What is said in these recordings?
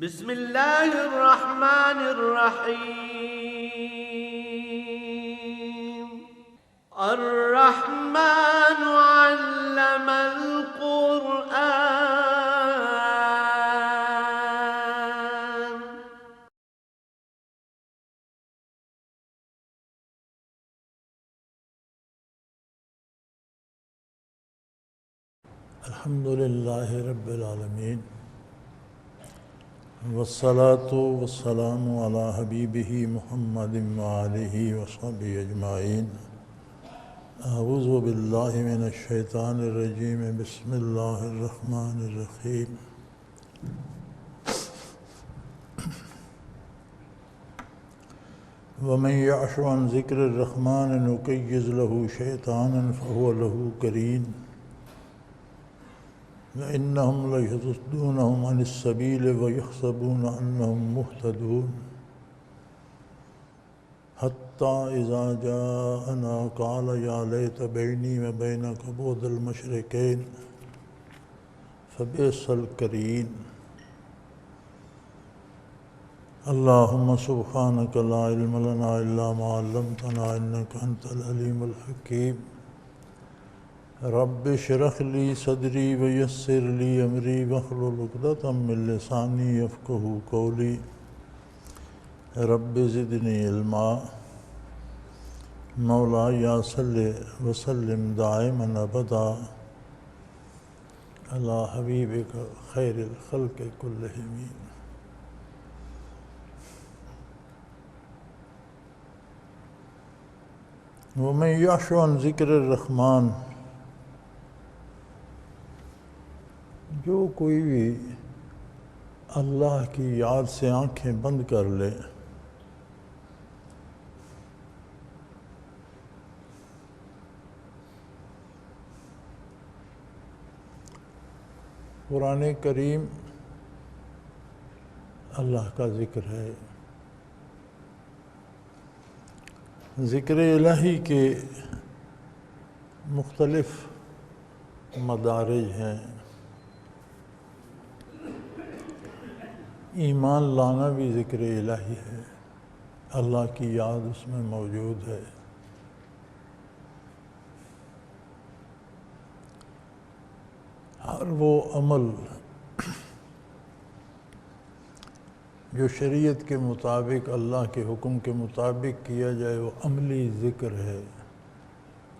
بسم الله الرحمن الرحيم. الرحمن علم القرآن. الحمد للہ رب العالمین والصلاة والسلام علی حبیبہ محمد وآلہ وصحبہ اجمعین. اعوذ باللہ من الشیطان الرجیم. بسم اللہ الرحمن الرحیم. ومن یعش عن ذکر الرحمن نقیض له شیطانا فهو له قرین وَإِنَّهُمْ لَيَصُدُّونَهُمْ عَنِ السَّبِيلِ وَيَحْسَبُونَ أَنَّهُمْ مُهْتَدُونَ حَتَّى إِذَا جَاءَنَا قَالَ يَا لَيْتَ بَيْنِي وَبَيْنَكَ بُعْدَ الْمَشْرِقَيْنِ فَبِئْسَ الْقَرِينُ. اللهم سبحانك لا علم لنا إلا ما علمتنا إنك أنت العليم الحكيم. رب اشرح لي صدري ويسر لي أمري واحلل عقدة من لساني يفقهوا قولي. رب زدني علما. مولاي صل وسلم دائما أبدا على حبيبك خير الخلق كلهم. ومن يعش عن ذكر الرحمن، جو کوئی بھی اللہ کی یاد سے آنکھیں بند کر لے، قرآن کریم اللہ کا ذکر ہے. ذکر الہی کے مختلف مدارج ہیں. ایمان لانا بھی ذکر الہی ہے، اللہ کی یاد اس میں موجود ہے. ہر وہ عمل جو شریعت کے مطابق اللہ کے حکم کے مطابق کیا جائے وہ عملی ذکر ہے،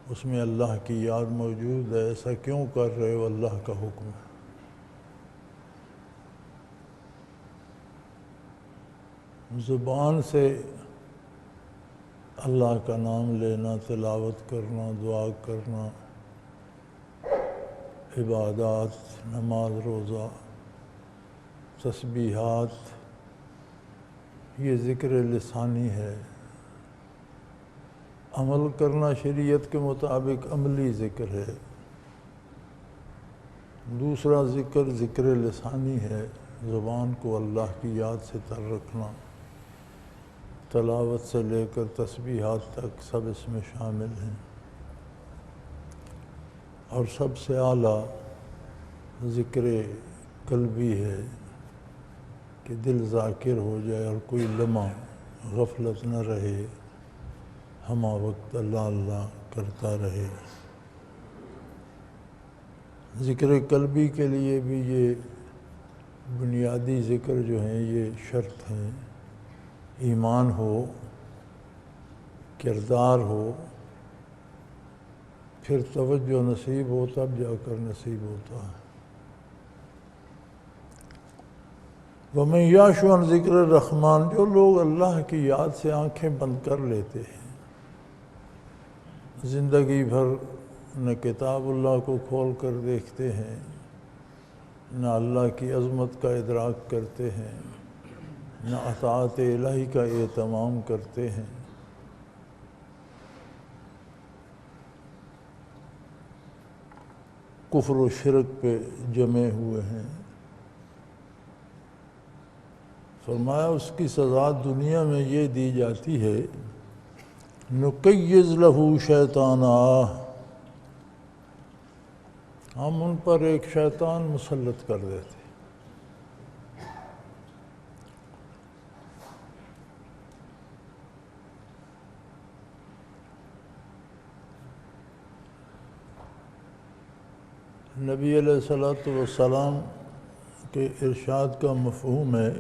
اس میں اللہ کی یاد موجود ہے. ایسا کیوں کر رہے ہو؟ اللہ کا حکم ہے. زبان سے اللہ کا نام لینا، تلاوت کرنا، دعا کرنا، عبادات، نماز، روزہ، تسبیحات، یہ ذکر لسانی ہے. عمل کرنا شریعت کے مطابق عملی ذکر ہے. دوسرا ذکر لسانی ہے، زبان کو اللہ کی یاد سے تر رکھنا، تلاوت سے لے کر تسبیحات تک سب اس میں شامل ہیں. اور سب سے اعلیٰ ذکر قلبی ہے کہ دل ذاکر ہو جائے اور کوئی لمحہ غفلت نہ رہے، ہمہ وقت اللہ اللہ کرتا رہے. ذکر قلبی کے لیے بھی یہ بنیادی ذکر جو ہیں یہ شرط ہیں. ایمان ہو، کردار ہو، پھر توجہ نصیب ہو، تب جا کر نصیب ہوتا ہے. وَمَن يَعْشُ عَن ذِكْرِ الرَّحْمَنِ، جو لوگ اللہ کی یاد سے آنکھیں بند کر لیتے ہیں، زندگی بھر نہ کتاب اللہ کو کھول کر دیکھتے ہیں، نہ اللہ کی عظمت کا ادراک کرتے ہیں، نہ اطاعت الہی کا اہتمام کرتے ہیں، کفر و شرک پہ جمے ہوئے ہیں. فرمایا اس کی سزا دنیا میں یہ دی جاتی ہے، نقیض لہو شیطانا، ہم ان پر ایک شیطان مسلط کر دیتے. نبی علیہ الصلوۃ والسلام کے ارشاد کا مفہوم ہے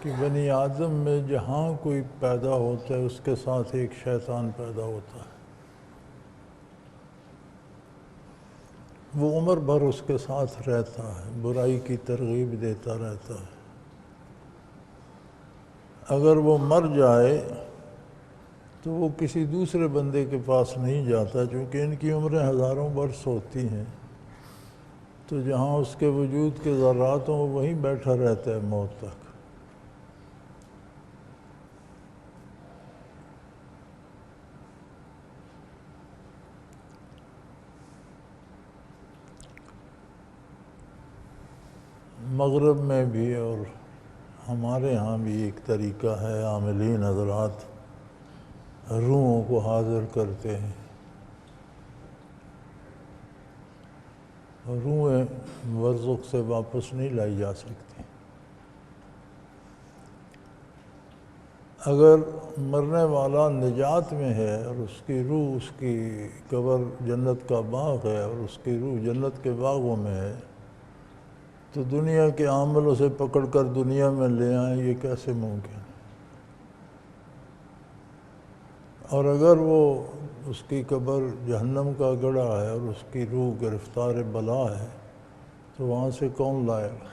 کہ بنی آدم میں جہاں کوئی پیدا ہوتا ہے اس کے ساتھ ایک شیطان پیدا ہوتا ہے، وہ عمر بھر اس کے ساتھ رہتا ہے، برائی کی ترغیب دیتا رہتا ہے۔ اگر وہ مر جائے تو وہ کسی دوسرے بندے کے پاس نہیں جاتا، چونکہ ان کی عمریں ہزاروں برس ہوتی ہیں، تو جہاں اس کے وجود کے ذرات ہوں وہ وہیں بیٹھا رہتا ہے موت تک۔ مغرب میں بھی اور ہمارے ہاں بھی ایک طریقہ ہے، عاملین حضرات روحوں کو حاضر کرتے ہیں، روحیں برزخ سے واپس نہیں لائی جا سکتی۔ اگر مرنے والا نجات میں ہے اور اس کی روح، اس کی قبر جنت کا باغ ہے اور اس کی روح جنت کے باغوں میں ہے، تو دنیا کے عامل اسے پکڑ کر دنیا میں لے آئیں، یہ کیسے ممکن ہے؟ اور اگر وہ اس کی قبر جہنم کا گڑھا ہے اور اس کی روح گرفتار بلا ہے تو وہاں سے کون لائے گا؟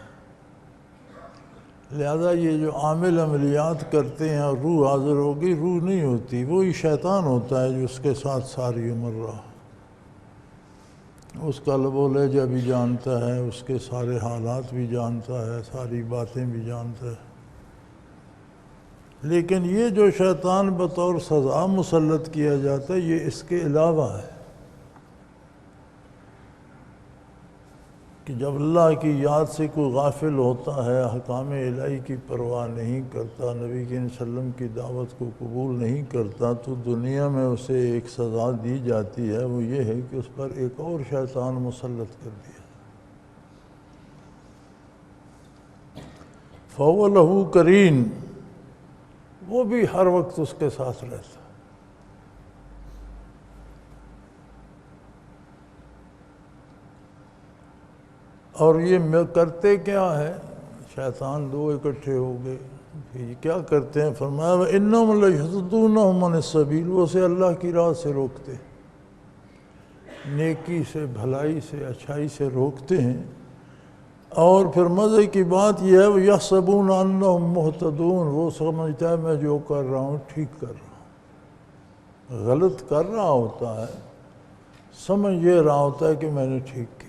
لہذا یہ جو عامل عملیات کرتے ہیں اور روح حاضر ہوگی، روح نہیں ہوتی، وہی شیطان ہوتا ہے جو اس کے ساتھ ساری عمر رہا، اس کا لب و لہجہ بھی جانتا ہے، اس کے سارے حالات بھی جانتا ہے، ساری باتیں بھی جانتا ہے۔ لیکن یہ جو شیطان بطور سزا مسلط کیا جاتا ہے، یہ اس کے علاوہ ہے کہ جب اللہ کی یاد سے کوئی غافل ہوتا ہے، احکام الہی کی پرواہ نہیں کرتا، نبی صلی اللہ علیہ وسلم کی دعوت کو قبول نہیں کرتا، تو دنیا میں اسے ایک سزا دی جاتی ہے، وہ یہ ہے کہ اس پر ایک اور شیطان مسلط کر دیا۔ فَهُوَ لَهُ قَرِينٌ، وہ بھی ہر وقت اس کے ساتھ رہتا ہے۔ اور یہ کرتے کیا ہے؟ شیطان دو اکٹھے ہو گئے، یہ کیا کرتے ہیں؟ فرمایا وَإِنَّهُمْ لَيَصُدُّونَهُمْ عَنِ السَّبِيلِ، وہ اسے اللہ کی راہ سے روکتے، نیکی سے، بھلائی سے، اچھائی سے روکتے ہیں۔ اور پھر مزے کی بات یہ ہے وَيَحْسَبُونَ أَنَّهُمْ مُهْتَدُونَ، وہ سمجھتا ہے میں جو کر رہا ہوں ٹھیک کر رہا ہوں، غلط کر رہا ہوتا ہے، سمجھ یہ رہا ہوتا ہے کہ میں نے ٹھیک کیا۔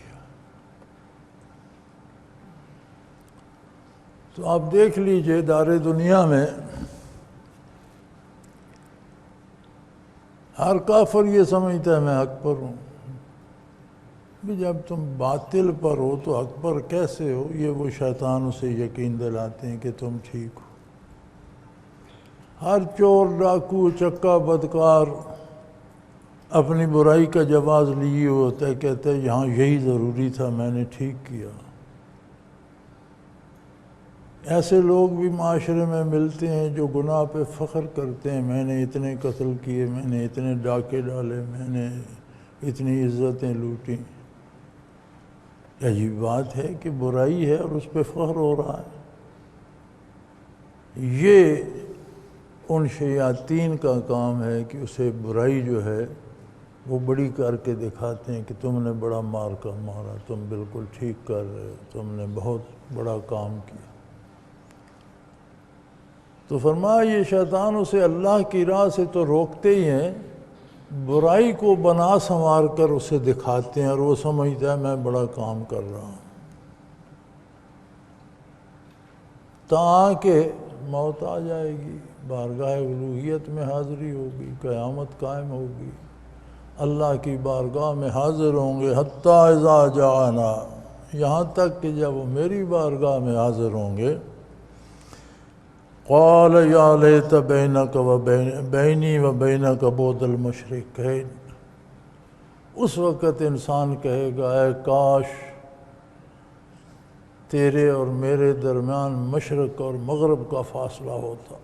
تو آپ دیکھ لیجئے دار دنیا میں ہر کافر یہ سمجھتا ہے میں حق پر ہوں۔ بھی جب تم باطل پر ہو تو حق پر کیسے ہو؟ یہ وہ شیطان اسے یقین دلاتے ہیں کہ تم ٹھیک ہو۔ ہر چور، ڈاکو، چکا، بدکار اپنی برائی کا جواز لیے ہوتا ہے، کہتا ہے یہاں یہی ضروری تھا، میں نے ٹھیک کیا۔ ایسے لوگ بھی معاشرے میں ملتے ہیں جو گناہ پہ فخر کرتے ہیں، میں نے اتنے قتل کیے، میں نے اتنے ڈاکے ڈالے، میں نے اتنی عزتیں لوٹیں۔ عجیب بات ہے کہ برائی ہے اور اس پہ فخر ہو رہا ہے۔ یہ ان شیاطین کا کام ہے کہ اسے برائی جو ہے وہ بڑی کر کے دکھاتے ہیں کہ تم نے بڑا مار کا مارا، تم بالکل ٹھیک کر رہے ہو، تم نے بہت بڑا کام کیا۔ تو فرمایا یہ شیطان اسے اللہ کی راہ سے تو روکتے ہی ہیں، برائی کو بنا سنوار کر اسے دکھاتے ہیں، اور وہ سمجھتا ہے میں بڑا کام کر رہا ہوں، تاکہ موت آ جائے گی، بارگاہ الوہیت میں حاضری ہوگی، قیامت قائم ہوگی، اللہ کی بارگاہ میں حاضر ہوں گے، حتیٰ اذا جاءنا، یہاں تک کہ جب وہ میری بارگاہ میں حاضر ہوں گے، قال یا لیت بینک و بینی و بینک بعد المشرقین، اس وقت انسان کہے گا اے کاش تیرے اور میرے درمیان مشرق اور مغرب کا فاصلہ ہوتا۔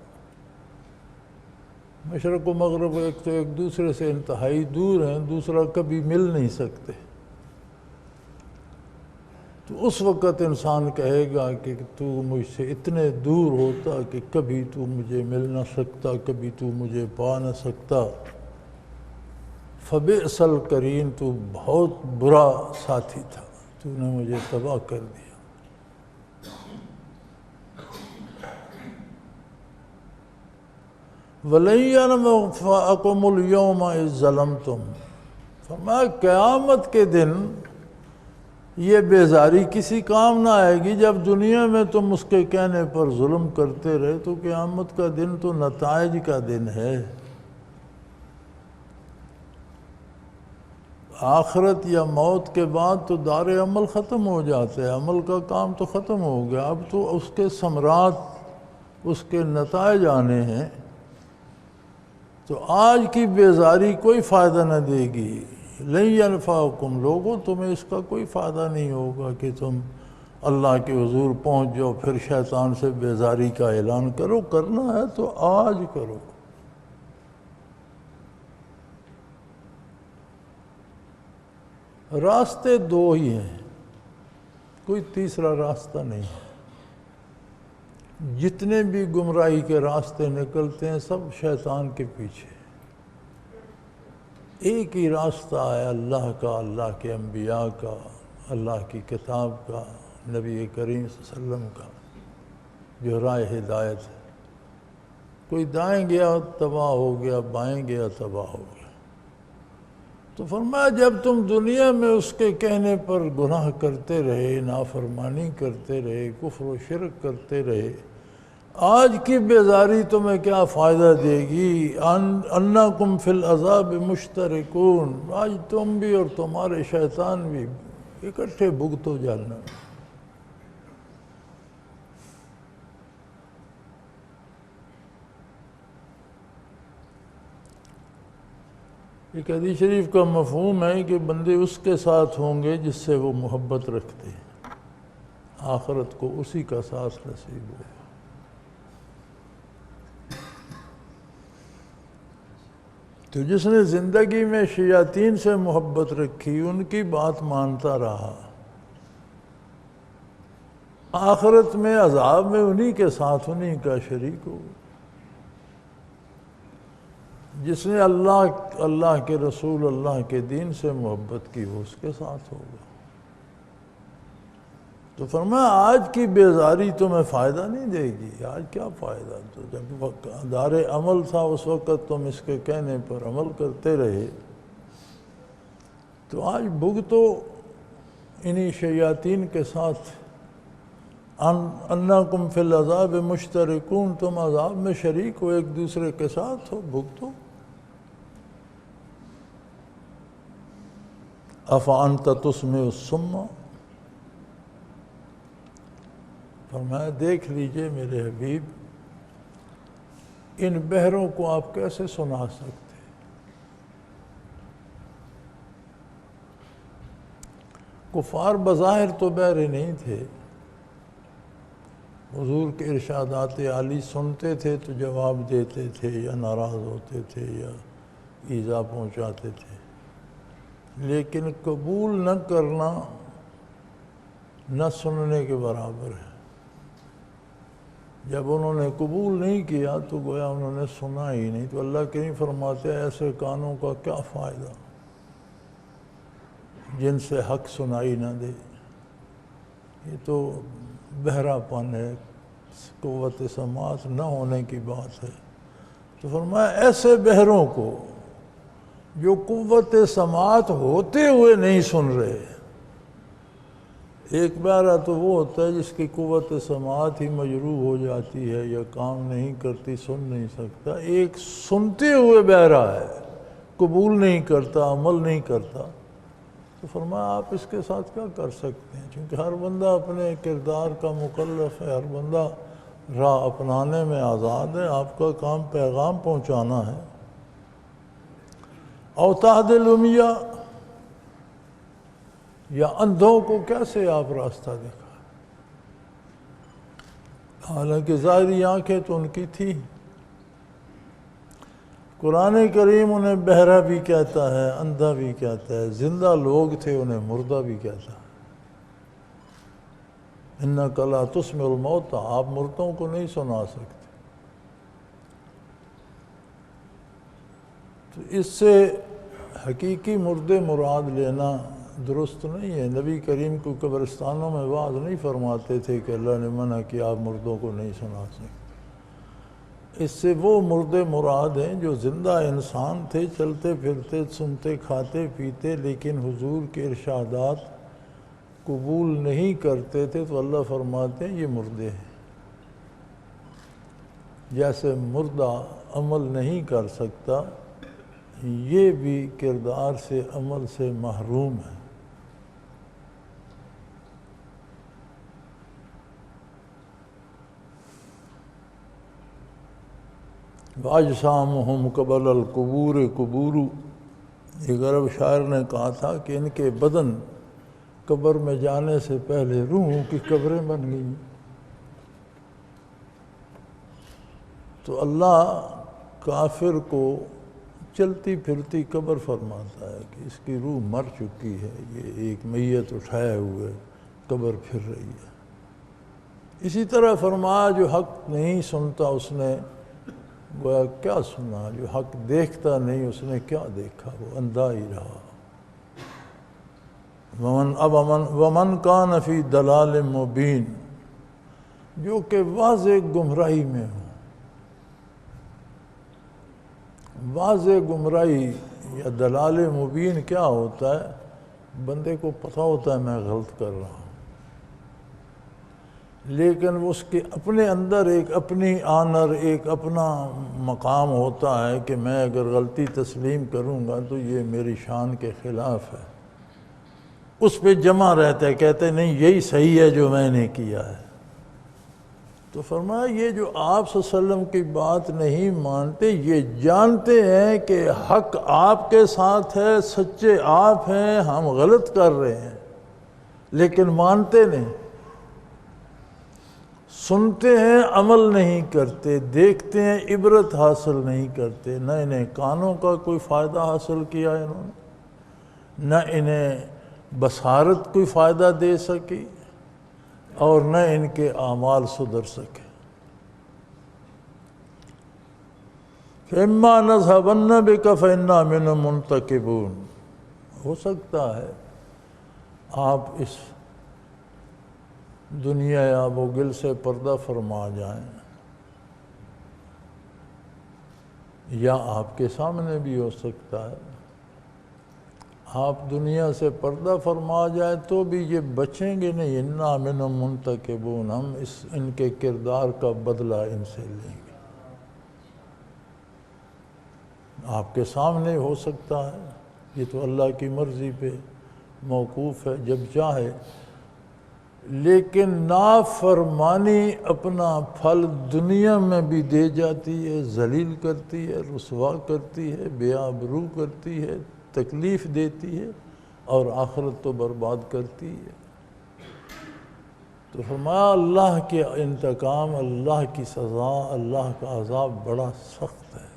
مشرق و مغرب ایک تو ایک دوسرے سے انتہائی دور ہیں، دوسرا کبھی مل نہیں سکتے۔ تو اس وقت انسان کہے گا کہ تو مجھ سے اتنے دور ہوتا کہ کبھی تو مجھے مل نہ سکتا، کبھی تو مجھے پا نہ سکتا۔ فبئس القرین، تو بہت برا ساتھی تھا، تو نے مجھے تباہ کر دیا۔ وَلَن يَنفَعَكُمُ الْيَوْمَ إِذ ظَّلَمْتُمْ، فرمایا قیامت کے دن یہ بیزاری کسی کام نہ آئے گی۔ جب دنیا میں تم اس کے کہنے پر ظلم کرتے رہے تو قیامت کا دن تو نتائج کا دن ہے۔ آخرت یا موت کے بعد تو دار عمل ختم ہو جاتے ہیں، عمل کا کام تو ختم ہو گیا، اب تو اس کے ثمرات، اس کے نتائج آنے ہیں۔ تو آج کی بیزاری کوئی فائدہ نہ دے گی۔ لن ینفعکم، لوگوں تمہیں اس کا کوئی فائدہ نہیں ہوگا کہ تم اللہ کے حضور پہنچ جاؤ پھر شیطان سے بیزاری کا اعلان کرو۔ کرنا ہے تو آج کرو۔ راستے دو ہی ہیں، کوئی تیسرا راستہ نہیں ہے۔ جتنے بھی گمراہی کے راستے نکلتے ہیں سب شیطان کے پیچھے۔ ایک ہی راستہ ہے اللہ کا، اللہ کے انبیاء کا، اللہ کی کتاب کا، نبی کریم صلی اللہ علیہ وسلم کا، جو راہ ہدایت ہے۔ کوئی دائیں گیا تباہ ہو گیا، بائیں گیا تباہ ہو گیا۔ تو فرمایا جب تم دنیا میں اس کے کہنے پر گناہ کرتے رہے، نافرمانی کرتے رہے، کفر و شرک کرتے رہے، آج کی بیزاری تمہیں کیا فائدہ دے گی؟ انکم فی العذاب مشترکون، آج تم بھی اور تمہارے شیطان بھی اکٹھے بھگتو جاننا۔ ایک حدیث شریف کا مفہوم ہے کہ بندے اس کے ساتھ ہوں گے جس سے وہ محبت رکھتے ہیں، آخرت کو اسی کا ساتھ نصیب ہوگا۔ تو جس نے زندگی میں شیاطین سے محبت رکھی، ان کی بات مانتا رہا، آخرت میں عذاب میں انہی کے ساتھ، انہی کا شریک ہوگا۔ جس نے اللہ کے رسول، اللہ کے دین سے محبت کی، وہ اس کے ساتھ ہوگا۔ تو فرمایا آج کی بیزاری تمہیں فائدہ نہیں دے گی۔ آج کیا فائدہ؟ تو جب دار عمل تھا اس وقت تم اس کے کہنے پر عمل کرتے رہے، تو آج بھگتو انہی شیاطین کے ساتھ۔ انکم فی العذاب مشترکون، تم عذاب میں شریک ہو، ایک دوسرے کے ساتھ ہو، بھگتو۔ افانت تسمع الصم، فرمایا دیکھ لیجئے میرے حبیب، ان بہروں کو آپ کیسے سنا سکتے؟ کفار بظاہر تو بہرے نہیں تھے، حضور کے ارشادات عالی سنتے تھے تو جواب دیتے تھے، یا ناراض ہوتے تھے، یا ایذا پہنچاتے تھے، لیکن قبول نہ کرنا نہ سننے کے برابر ہے۔ جب انہوں نے قبول نہیں کیا تو گویا انہوں نے سنا ہی نہیں۔ تو اللہ کریم فرماتے ہیں ایسے کانوں کا کیا فائدہ جن سے حق سنائی نہ دے۔ یہ تو بہرا پن ہے، قوت سماعت نہ ہونے کی بات ہے۔ تو فرمایا ایسے بہروں کو جو قوت سماعت ہوتے ہوئے نہیں سن رہے۔ ایک بہرا تو وہ ہوتا ہے جس کی قوت سماعت ہی مجروح ہو جاتی ہے یا کام نہیں کرتی، سن نہیں سکتا۔ ایک سنتے ہوئے بہرا ہے، قبول نہیں کرتا، عمل نہیں کرتا۔ تو فرمایا آپ اس کے ساتھ کیا کر سکتے ہیں؟ چونکہ ہر بندہ اپنے کردار کا مکلف ہے، ہر بندہ راہ اپنانے میں آزاد ہے، آپ کا کام پیغام پہنچانا ہے۔ او تہدی العمیٰ، یا اندھوں کو کیسے آپ راستہ دکھا؟ حالانکہ ظاہری آنکھیں تو ان کی تھی۔ قرآن کریم انہیں بہرا بھی کہتا ہے، اندھا بھی کہتا ہے، زندہ لوگ تھے انہیں مردہ بھی کہتا ہے۔ انک لا تسمع الموتى، آپ مردوں کو نہیں سنا سکتے۔ تو اس سے حقیقی مردے مراد لینا درست نہیں ہے۔ نبی کریم کو قبرستانوں میں وعظ نہیں فرماتے تھے کہ اللہ نے منع کیا آپ مردوں کو نہیں سنا سکتے۔ اس سے وہ مردے مراد ہیں جو زندہ انسان تھے، چلتے پھرتے، سنتے کھاتے پیتے، لیکن حضور کے ارشادات قبول نہیں کرتے تھے، تو اللہ فرماتے ہیں یہ مردے ہیں۔ جیسے مردہ عمل نہیں کر سکتا، یہ بھی کردار سے، عمل سے محروم ہے۔ وَأَجْسَامُهُمْ قَبْلَ الْقُبُورِ قُبُورُ، ایک عرب شاعر نے کہا تھا کہ ان کے بدن قبر میں جانے سے پہلے روحوں کی قبریں بن گئی۔ تو اللہ کافر کو چلتی پھرتی قبر فرماتا ہے کہ اس کی روح مر چکی ہے، یہ ایک میت اٹھائے ہوئے قبر پھر رہی ہے۔ اسی طرح فرمایا جو حق نہیں سنتا اس نے گویا کیا سنا، جو حق دیکھتا نہیں اس نے کیا دیکھا، وہ اندھا ہی رہا۔ ومن کان فی ضلال مبین، جو کہ واضح گمراہی میں ہو۔ واضح گمراہی یا ضلال مبین کیا ہوتا ہے؟ بندے کو پتہ ہوتا ہے میں غلط کر رہا ہوں، لیکن اس کے اپنے اندر ایک اپنی آنر، ایک اپنا مقام ہوتا ہے کہ میں اگر غلطی تسلیم کروں گا تو یہ میری شان کے خلاف ہے، اس پہ جمع رہتا ہے، کہتے نہیں یہی صحیح ہے جو میں نے کیا ہے۔ تو فرمایا یہ جو آپ صلی اللہ علیہ وسلم کی بات نہیں مانتے، یہ جانتے ہیں کہ حق آپ کے ساتھ ہے، سچے آپ ہیں، ہم غلط کر رہے ہیں، لیکن مانتے نہیں، سنتے ہیں عمل نہیں کرتے، دیکھتے ہیں عبرت حاصل نہیں کرتے۔ نہ انہیں کانوں کا کوئی فائدہ حاصل کیا انہوں نے، نہ انہیں بصارت کوئی فائدہ دے سکی، اور نہ ان کے اعمال سدھر سکے۔ فَإِمَّا نَذْهَبَنَّ بِكَ فَإِنَّا مِنْهُ مُنْتَقِمُونَ، ہو سکتا ہے آپ اس دنیا آب و گل سے پردہ فرما جائیں، یا آپ کے سامنے بھی ہو سکتا ہے آپ دنیا سے پردہ فرما جائے تو بھی یہ بچیں گے نہیں۔ اِنَّا مِنْهُم مُنْتَقِمُونَ، ہم ان کے کردار کا بدلہ ان سے لیں گے۔ آپ کے سامنے ہو سکتا ہے، یہ تو اللہ کی مرضی پہ موقوف ہے، جب چاہے، لیکن نافرمانی اپنا پھل دنیا میں بھی دے جاتی ہے، ذلیل کرتی ہے، رسوا کرتی ہے، بے آبرو کرتی ہے، تکلیف دیتی ہے، اور آخرت تو برباد کرتی ہے۔ تو فرمایا اللہ کے انتقام، اللہ کی سزا، اللہ کا عذاب بڑا سخت ہے۔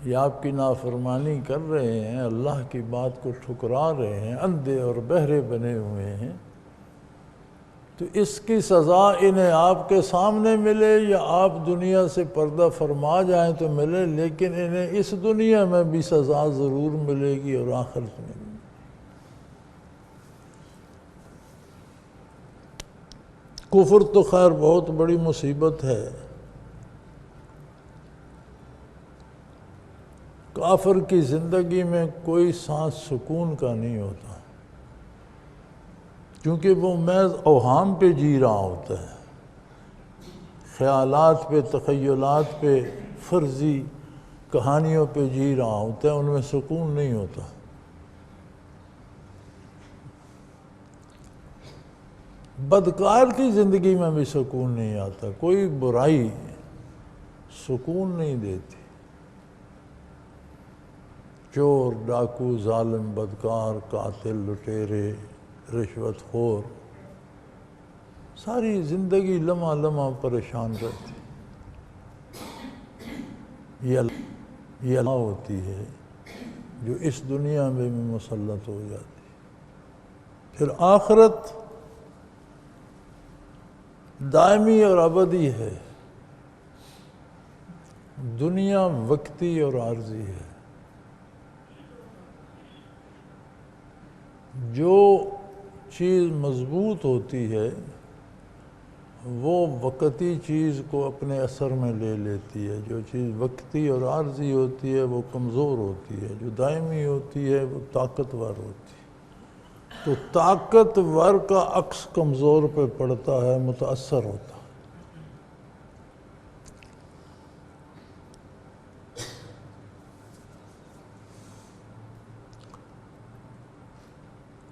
یہ آپ کی نافرمانی کر رہے ہیں، اللہ کی بات کو ٹھکرا رہے ہیں، اندھے اور بہرے بنے ہوئے ہیں، تو اس کی سزا انہیں آپ کے سامنے ملے یا آپ دنیا سے پردہ فرما جائیں تو ملے، لیکن انہیں اس دنیا میں بھی سزا ضرور ملے گی اور آخرت میں بھی۔ کفر تو خیر بہت بڑی مصیبت ہے۔ کافر کی زندگی میں کوئی سانس سکون کا نہیں ہوتا، کیونکہ وہ محض اوہام پہ جی رہا ہوتا ہے، خیالات پہ، تخیلات پہ، فرضی کہانیوں پہ جی رہا ہوتا ہے، ان میں سکون نہیں ہوتا۔ بدکار کی زندگی میں بھی سکون نہیں آتا، کوئی برائی سکون نہیں دیتی۔ چور، ڈاکو، ظالم، بدکار، قاتل، لٹیرے، رشوت خور، ساری زندگی لمحہ لمحہ پریشان کرتی۔ یہ اللہ ہوتی ہے جو اس دنیا میں بھی مسلط ہو جاتی، پھر آخرت دائمی اور ابدی ہے، دنیا وقتی اور عارضی ہے۔ جو چیز مضبوط ہوتی ہے وہ وقتی چیز کو اپنے اثر میں لے لیتی ہے، جو چیز وقتی اور عارضی ہوتی ہے وہ کمزور ہوتی ہے، جو دائمی ہوتی ہے وہ طاقتور ہوتی ہے۔ تو طاقتور کا عکس کمزور پہ پڑتا ہے، متاثر ہوتا ہے۔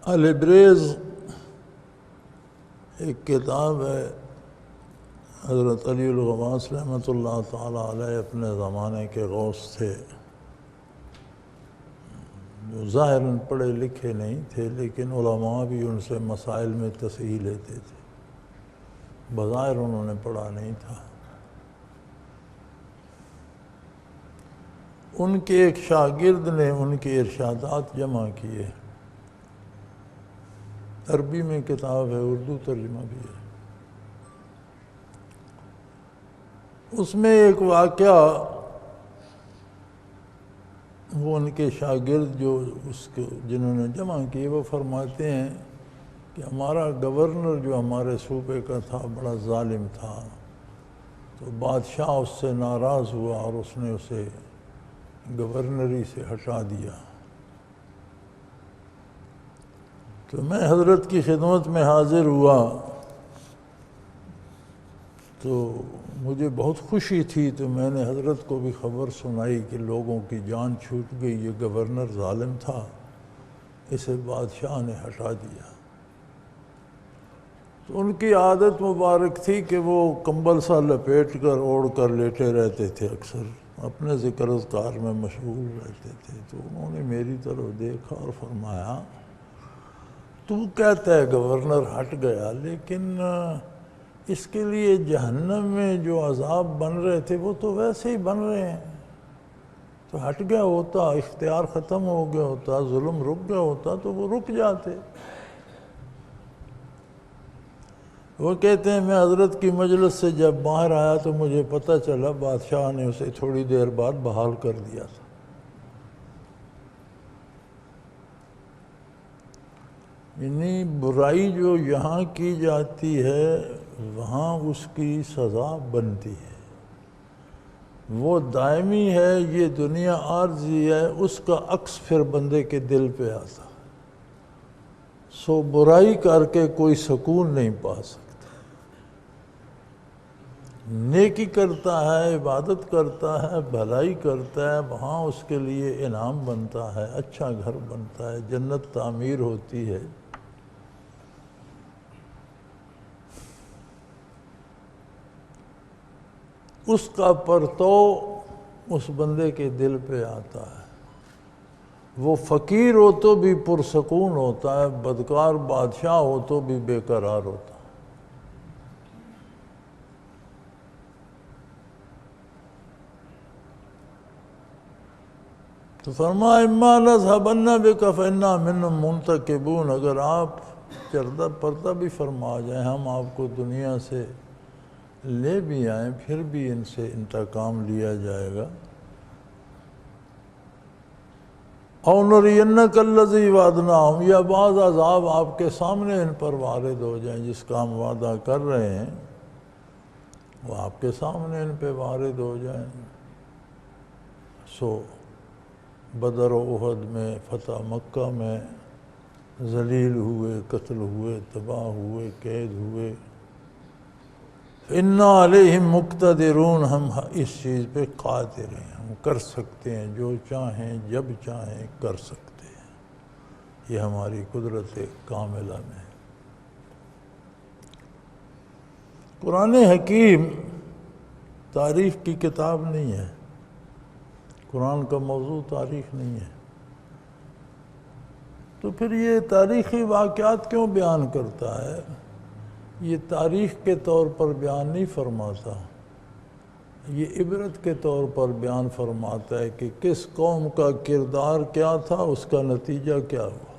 الابریز ایک کتاب ہے، حضرت علی الغواص رحمۃ اللہ تعالیٰ علیہ اپنے زمانے کے غوث تھے، جو ظاہراً پڑھے لکھے نہیں تھے لیکن علماء بھی ان سے مسائل میں تصحیح لیتے تھے، بظاہر انہوں نے پڑھا نہیں تھا۔ ان کے ایک شاگرد نے ان کے ارشادات جمع کیے، عربی میں کتاب ہے، اردو ترجمہ بھی ہے۔ اس میں ایک واقعہ، وہ ان کے شاگرد جو جنہوں نے جمع کیے وہ فرماتے ہیں کہ ہمارا گورنر جو ہمارے صوبے کا تھا بڑا ظالم تھا، تو بادشاہ اس سے ناراض ہوا اور اس نے اسے گورنری سے ہٹا دیا۔ تو میں حضرت کی خدمت میں حاضر ہوا تو مجھے بہت خوشی تھی، تو میں نے حضرت کو بھی خبر سنائی کہ لوگوں کی جان چھوٹ گئی، یہ گورنر ظالم تھا، اسے بادشاہ نے ہٹا دیا۔ تو ان کی عادت مبارک تھی کہ وہ کمبل سا لپیٹ کر اوڑھ کر لیٹے رہتے تھے، اکثر اپنے ذکر اذکار میں مشغول رہتے تھے۔ تو انہوں نے میری طرف دیکھا اور فرمایا، تو کہتا ہے گورنر ہٹ گیا، لیکن اس کے لیے جہنم میں جو عذاب بن رہے تھے وہ تو ویسے ہی بن رہے ہیں، تو ہٹ گیا ہوتا، اختیار ختم ہو گیا ہوتا، ظلم رک گیا ہوتا تو وہ رک جاتے۔ وہ کہتے ہیں میں حضرت کی مجلس سے جب باہر آیا تو مجھے پتہ چلا بادشاہ نے اسے تھوڑی دیر بعد بحال کر دیا تھا۔ یعنی برائی جو یہاں کی جاتی ہے وہاں اس کی سزا بنتی ہے، وہ دائمی ہے، یہ دنیا عارضی ہے، اس کا عکس پھر بندے کے دل پہ آتا۔ سو برائی کر کے کوئی سکون نہیں پا سکتا، نیکی کرتا ہے، عبادت کرتا ہے، بھلائی کرتا ہے، وہاں اس کے لیے انعام بنتا ہے، اچھا گھر بنتا ہے، جنت تعمیر ہوتی ہے۔ اس کا پرتو اس بندے کے دل پہ آتا ہے، وہ فقیر ہو تو بھی پرسکون ہوتا ہے، بدکار بادشاہ ہو تو بھی بے قرار ہوتا ہے۔ تو فرمایا اما نذهبن بک فانا منهم منتقمون، اگر آپ چردہ پردہ بھی فرما جائیں، ہم آپ کو دنیا سے لے بھی آئیں، پھر بھی ان سے انتقام لیا جائے گا۔ او نرینک الذی وعدناہم، یا بعض عذاب آپ کے سامنے ان پر وارد ہو جائیں، جس کا ہم وعدہ کر رہے ہیں وہ آپ کے سامنے ان پہ وارد ہو جائیں۔ سو بدر و احد میں، فتح مکہ میں ذلیل ہوئے، قتل ہوئے، تباہ ہوئے، قید ہوئے۔ اِنَّا عَلَيْهِمْ مُقْتَدِرُونَ، ہم اس چیز پہ قادر ہیں، ہم کر سکتے ہیں، جو چاہیں جب چاہیں کر سکتے ہیں، یہ ہماری قدرت کاملہ میں ہے۔ قرآن حکیم تاریخ کی کتاب نہیں ہے، قرآن کا موضوع تاریخ نہیں ہے، تو پھر یہ تاریخی واقعات کیوں بیان کرتا ہے؟ یہ تاریخ کے طور پر بیان نہیں فرماتا، یہ عبرت کے طور پر بیان فرماتا ہے کہ کس قوم کا کردار کیا تھا، اس کا نتیجہ کیا ہوا۔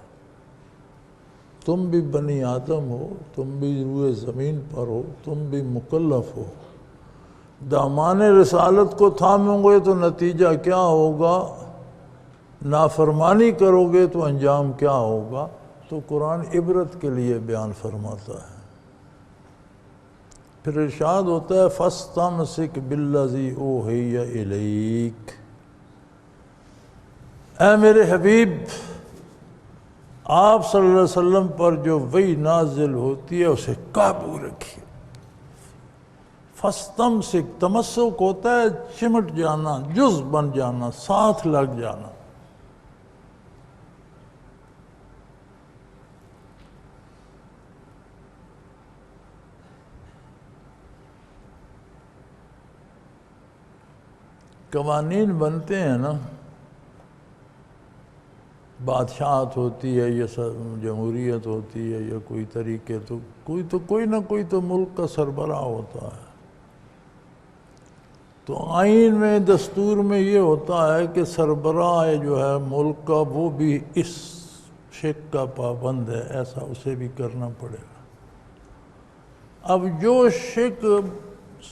تم بھی بنی آدم ہو، تم بھی روئے زمین پر ہو، تم بھی مکلف ہو۔ دامان رسالت کو تھامو گے تو نتیجہ کیا ہوگا، نافرمانی کرو گے تو انجام کیا ہوگا؟ تو قرآن عبرت کے لیے بیان فرماتا ہے۔ پھر ارشاد ہوتا ہے فَاسْتَمْسِكْ بِالَّذِي أُوحِيَ إِلَيْكَ، اے میرے حبیب، آپ صلی اللہ علیہ وسلم پر جو وحی نازل ہوتی ہے اسے قابو رکھیے۔ فَاسْتَمْسِكْ، تمسک ہوتا ہے چمٹ جانا، جز بن جانا، ساتھ لگ جانا۔ قوانین بنتے ہیں نا، بادشاہت ہوتی ہے یا جمہوریت ہوتی ہے یا کوئی طریقے، تو کوئی نہ کوئی تو ملک کا سربراہ ہوتا ہے۔ تو آئین میں، دستور میں یہ ہوتا ہے کہ سربراہ جو ہے ملک کا وہ بھی اس شک کا پابند ہے، ایسا اسے بھی کرنا پڑے گا۔ اب جو شک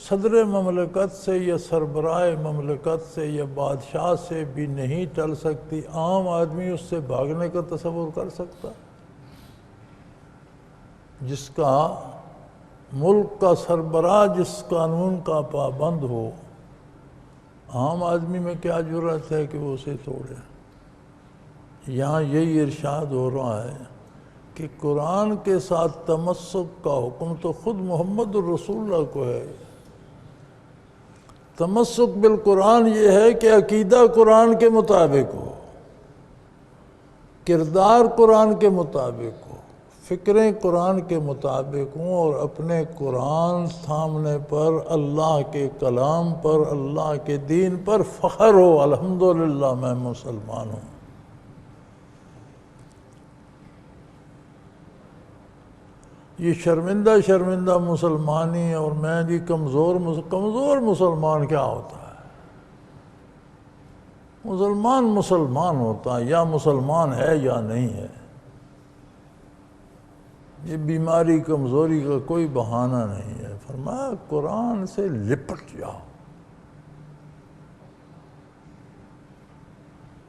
صدر مملکت سے یا سربراہ مملکت سے یا بادشاہ سے بھی نہیں ٹل سکتی، عام آدمی اس سے بھاگنے کا تصور کر سکتا؟ جس کا ملک کا سربراہ جس قانون کا پابند ہو، عام آدمی میں کیا جرأت ہے کہ وہ اسے توڑے؟ یہاں یہی ارشاد ہو رہا ہے کہ قرآن کے ساتھ تمسک کا حکم تو خود محمد الرسول اللہ کو ہے۔ تمسک بالقرآن یہ ہے کہ عقیدہ قرآن کے مطابق ہو، کردار قرآن کے مطابق ہو، فکریں قرآن کے مطابق ہوں، اور اپنے قرآن تھامنے پر، اللہ کے کلام پر، اللہ کے دین پر فخر ہو، الحمدللہ میں مسلمان ہوں۔ یہ شرمندہ مسلمانی اور میں جی کمزور مسلمان کیا ہوتا ہے؟ مسلمان ہوتا ہے، یا مسلمان ہے یا نہیں ہے۔ یہ بیماری کمزوری کا کوئی بہانہ نہیں ہے۔ فرمایا قرآن سے لپٹ جاؤ،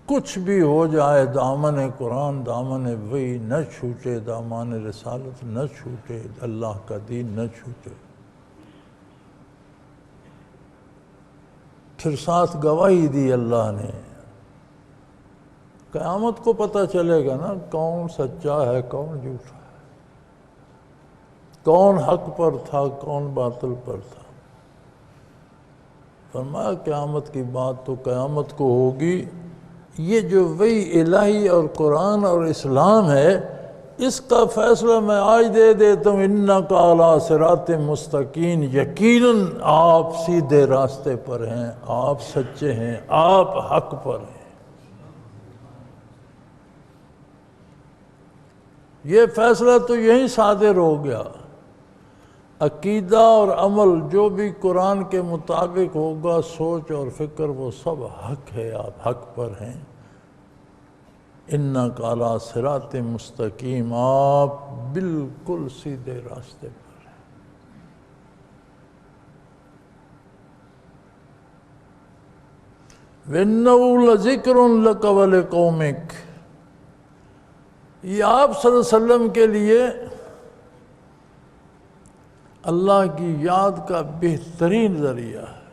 کچھ بھی ہو جائے دامن قرآن، دامن وحی نہ چھوٹے، دامن رسالت نہ چھوٹے، اللہ کا دین نہ چھوٹے۔ پھر ساتھ گواہی دی اللہ نے، قیامت کو پتہ چلے گا نا کون سچا ہے کون جھوٹا ہے، کون حق پر تھا کون باطل پر تھا۔ فرمایا قیامت کی بات تو قیامت کو ہوگی۔ یہ جو وحی الہی اور قرآن اور اسلام ہے، اس کا فیصلہ میں آج دے دیتا ہوں، اِنَّكَ عَلَىٰ صِرَاطٍ مستقیم، یقیناً آپ سیدھے راستے پر ہیں، آپ سچے ہیں، آپ حق پر ہیں۔ یہ فیصلہ تو یہیں صادر ہو گیا۔ عقیدہ اور عمل جو بھی قرآن کے مطابق ہوگا، سوچ اور فکر، وہ سب حق ہے، آپ حق پر ہیں۔ اِنَّكَ عَلَىٰ صِرَاطٍ مستقیم، آپ بالکل سیدھے راستے پر ہیں۔ وَإِنَّهُ لَذِكْرٌ لَكَ وَلِقَوْمِكَ، یہ آپ صلی اللہ علیہ وسلم کے لیے اللہ کی یاد کا بہترین ذریعہ ہے۔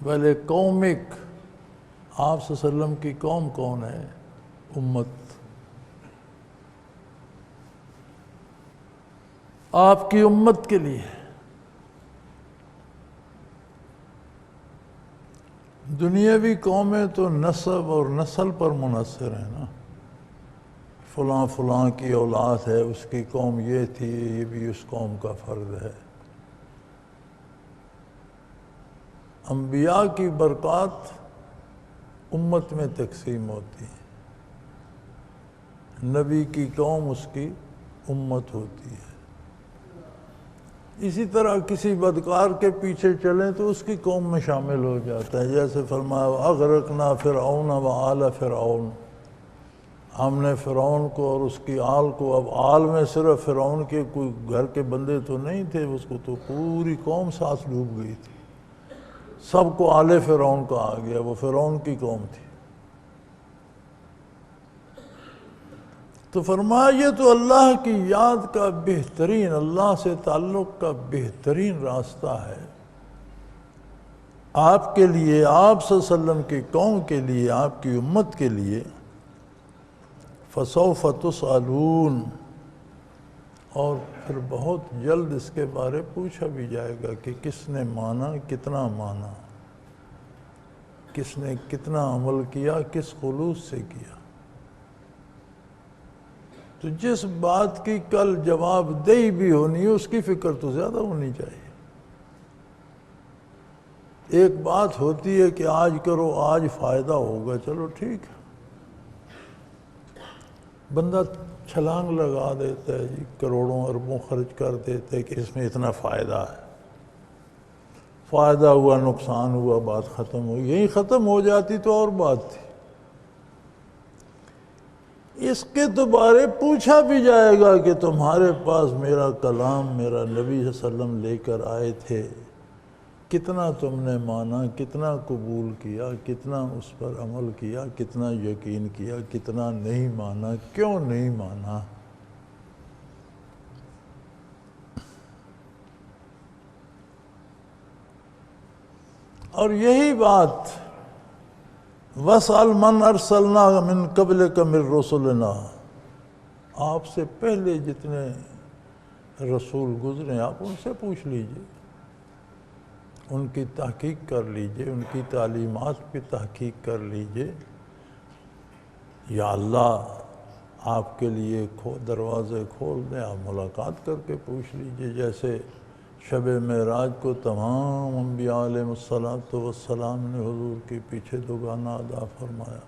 وَلِقَوْمِكَ، آپ صلی اللہ علیہ وسلم کی قوم کون ہے؟ امت۔ آپ کی امت کے لیے۔ دنیاوی قومیں تو نسب اور نسل پر منحصر ہیں نا، فلاں کی اولاد ہے، اس کی قوم یہ تھی، یہ بھی اس قوم کا فرد ہے۔ انبیاء کی برکات امت میں تقسیم ہوتی ہے، نبی کی قوم اس کی امت ہوتی ہے۔ اسی طرح کسی بدکار کے پیچھے چلیں تو اس کی قوم میں شامل ہو جاتا ہے، جیسے فرمایا اغرقنا فرعون وآل فرعون، ہم نے فرعون کو اور اس کی آل کو، اب آل میں صرف فرعون کے کوئی گھر کے بندے تو نہیں تھے، اس کو تو پوری قوم ساتھ ڈوب گئی تھی، سب کو آل فرعون کا آ گیا، وہ فرعون کی قوم تھی۔ تو فرمایا یہ تو اللہ کی یاد کا بہترین، اللہ سے تعلق کا بہترین راستہ ہے آپ کے لیے، آپ صلی اللہ علیہ وسلم کی قوم کے لیے، آپ کی امت کے لیے۔ فَسَوْفَ تُسْأَلُونَ، اور پھر بہت جلد اس کے بارے پوچھا بھی جائے گا کہ کس نے مانا، کتنا مانا، کس نے کتنا عمل کیا، کس خلوص سے کیا۔ تو جس بات کی کل جواب دہی بھی ہونی ہے اس کی فکر تو زیادہ ہونی چاہیے۔ ایک بات ہوتی ہے کہ آج کرو، آج فائدہ ہوگا، چلو ٹھیک ہے، بندہ چھلانگ لگا دیتا ہے جی، کروڑوں اربوں خرچ کر دیتا ہے کہ اس میں اتنا فائدہ ہے، فائدہ ہوا، نقصان ہوا، بات ختم ہوئی۔ یہی ختم ہو جاتی تو اور بات تھی۔ اس کے دوبارے پوچھا بھی جائے گا کہ تمہارے پاس میرا کلام، میرا نبی صلی اللہ علیہ وسلم لے کر آئے تھے، کتنا تم نے مانا، کتنا قبول کیا، کتنا اس پر عمل کیا، کتنا یقین کیا، کتنا نہیں مانا، کیوں نہیں مانا۔ اور یہی بات وَاسْأَلْ مَنْ أَرْسَلْنَا مِنْ قَبْلِكَ مِنْ رُسُلِنَا، آپ سے پہلے جتنے رسول گزرے آپ ان سے پوچھ لیجئے، ان کی تحقیق کر لیجئے، ان کی تعلیمات پہ تحقیق کر لیجئے۔ یا اللہ آپ کے لیے دروازے کھول دیں، آپ ملاقات کر کے پوچھ لیجئے، جیسے شب معراج کو تمام انبیاء علیہ السلام نے حضور کے پیچھے دوگانہ ادا فرمایا۔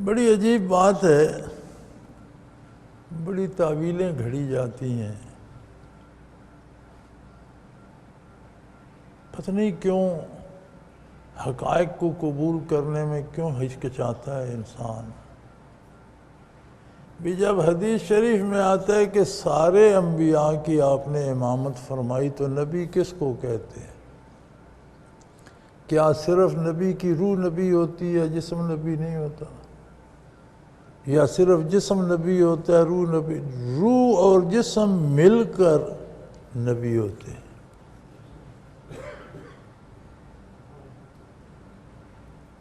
بڑی عجیب بات ہے، بڑی تعویلیں گھڑی جاتی ہیں، پتہ نہیں کیوں حقائق کو قبول کرنے میں کیوں ہچکچاتا ہے انسان۔ بھی جب حدیث شریف میں آتا ہے کہ سارے انبیاء کی آپ نے امامت فرمائی، تو نبی کس کو کہتے ہیں؟ کیا صرف نبی کی روح نبی ہوتی ہے، جسم نبی نہیں ہوتا؟ یا صرف جسم نبی ہوتا ہے، روح نبی؟ روح اور جسم مل کر نبی ہوتے ہیں۔